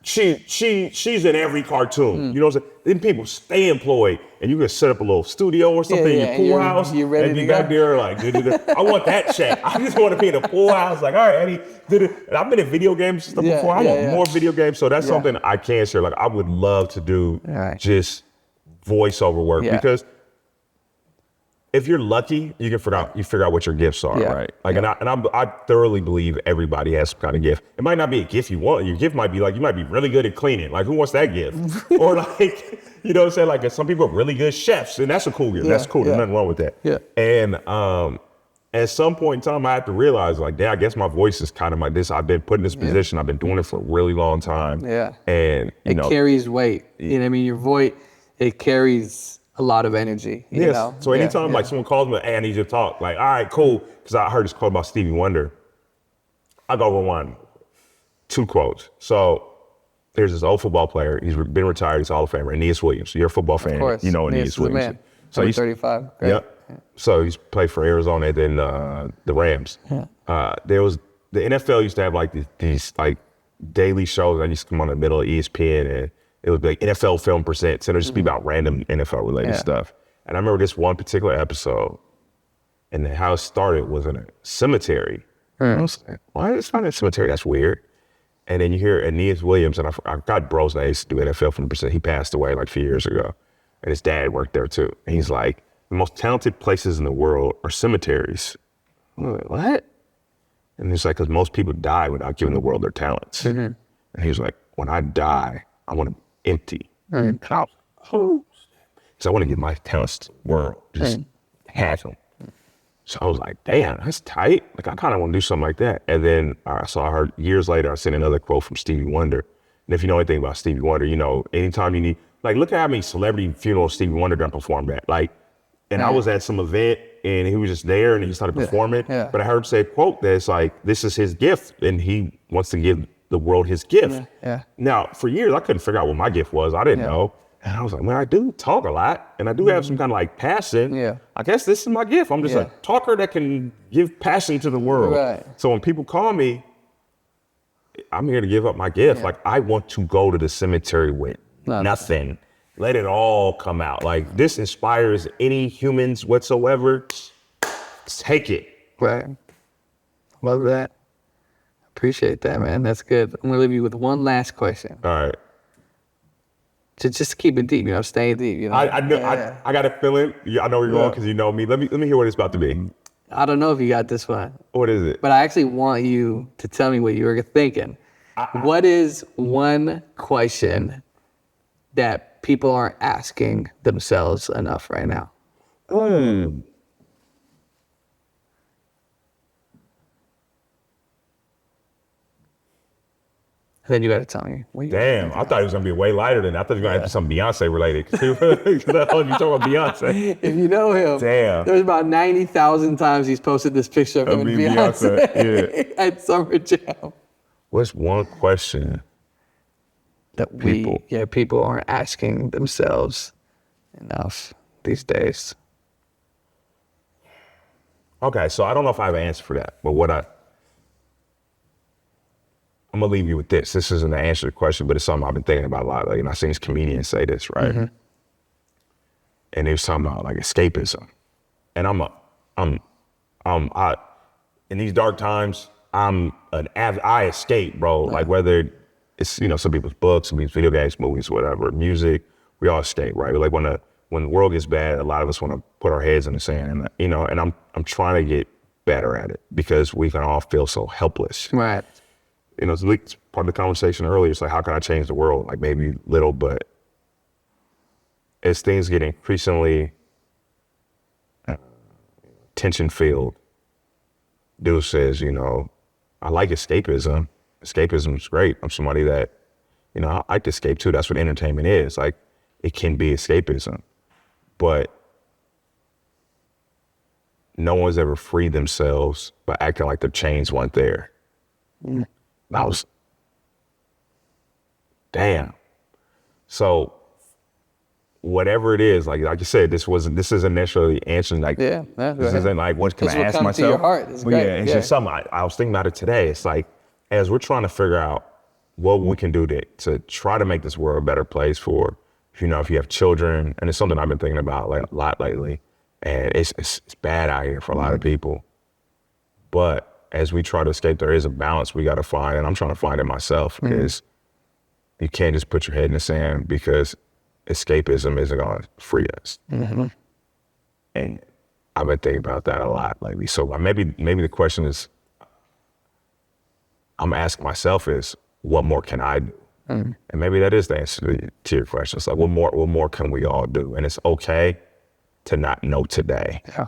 she's in every cartoon. You know what I'm saying? Then people stay employed, and you can set up a little studio or something in your pool house. You're ready and to be go? back there like, I want that check. I just want to be in a pool house. Like, all right, Eddie. And I've been in video games and stuff before. I want more video games. So that's something I can share. Like, I would love to do just voiceover work because if you're lucky, you figure out what your gifts are, Yeah. right? Like, Yeah. I thoroughly believe everybody has some kind of gift. It might not be a gift you want. Your gift might be like, you might be really good at cleaning. Like, who wants that gift? Or like, you know what I'm saying? Like, some people are really good chefs, and that's a cool gift. Yeah, That's cool. There's nothing wrong with that. Yeah. And at some point in time, I have to realize, like, I guess my voice is kind of like this. I've been put in this position. I've been doing it for a really long time. Yeah. And It carries weight. You know what I mean? Your voice, it carries a lot of energy. You know? So anytime like someone calls me, hey, I need you to talk. Like, all right, cool. Because I heard this quote about Stevie Wonder. I go rewind 2 quotes. So there's this old football player. He's been retired. He's Hall of Famer. Aeneas Williams. You're a football fan. Of course. You know Aeneas is the Williams. man. So he's 35. Great. Yep. So he's played for Arizona and then the Rams. Yeah. There was the NFL used to have like these like daily shows that used to come on in the middle of ESPN, and it would be like NFL Film Presents, and it would just be about random NFL related stuff. And I remember this one particular episode, and then how it started was in a cemetery. I was like, why is it not in a cemetery? That's weird. And then you hear Aeneas Williams, and I got bros that used to do NFL Film Presents. He passed away like a few years ago, and his dad worked there too. And he's like, the most talented places in the world are cemeteries. I'm like, what? And he's like, because most people die without giving the world their talents. And he was like, when I die, I want them empty. And I was like, oh. So I want to give my talents to the world, just have them. So I was like, damn, that's tight. Like, I kind of want to do something like that. And then I heard years later, I seen another quote from Stevie Wonder. And if you know anything about Stevie Wonder, you know, anytime you need, like, look at how many celebrity funerals Stevie Wonder done performed at. Like, and I was at some event and he was just there and he started performing. Yeah. But I heard him say a quote that's like, this is his gift and he wants to give the world his gift. Yeah. Now, for years, I couldn't figure out what my gift was. I didn't know. And I was like, man, I do talk a lot and I do have some kind of like passion. Yeah. I guess this is my gift. I'm just a talker that can give passion to the world. Right. So when people call me, I'm here to give up my gift. Like, I want to go to the cemetery with nothing. Let it all come out. Like, this inspires any humans whatsoever. Take it. Right. Love that. Appreciate that, man. That's good. I'm gonna leave you with one last question. All right. Just keep it deep, you know, stay deep. You know. I got a feeling. I know where you're going because you know me. Let me hear what it's about to be. I don't know if you got this one. What is it? But I actually want you to tell me what you were thinking. What is one question that people aren't asking themselves enough right now? Then you got to tell me. Damn, I thought it was gonna be way lighter than that. I thought you were gonna have something Beyonce related. You talking about Beyonce? If you know him, Damn. There's about 90,000 times he's posted this picture of him and Beyonce at Summer Jam. What's one question That people people aren't asking themselves enough these days. Okay, so I don't know if I have an answer for that, but I'm gonna leave you with this. This isn't the answer to the question, but it's something I've been thinking about a lot. Like, and I've seen comedians say this, right? And they was talking about like escapism. And in these dark times, I escape, bro. Like, whether it's, you know, some people's books, some people's video games, movies, whatever, music, we all escape, right? Like, when the world gets bad, a lot of us want to put our heads in the sand, and you know, and I'm trying to get better at it because we can all feel so helpless. Right. You know, it's part of the conversation earlier. It's like, how can I change the world? Like, maybe little, but as things get increasingly tension-filled, dude says, you know, I like escapism. Escapism is great. I'm somebody that, you know, I like to escape too. That's what entertainment is. Like, it can be escapism, but no one's ever freed themselves by acting like their chains weren't there. I was, damn. So whatever it is, like you said, this isn't necessarily answering like, this isn't like, what can I ask myself? To your heart. It's great. Yeah, it's just something I was thinking about it today. It's like, as we're trying to figure out what we can do to try to make this world a better place for, you know, if you have children, and it's something I've been thinking about like a lot lately, and it's bad out here for a lot of people. But as we try to escape, there is a balance we got to find, and I'm trying to find it myself, because you can't just put your head in the sand, because escapism isn't going to free us. And I've been thinking about that a lot lately. So maybe the question is, I'm asking myself is, what more can I do? And maybe that is the answer to your question. It's like, what more can we all do? And it's okay to not know today, Yeah.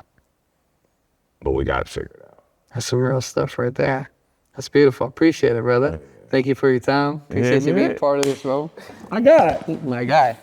but we got to figure it out. That's some real stuff right there. That's beautiful. Appreciate it, brother. Thank you for your time. Appreciate you being part of this, bro. I got it. My guy.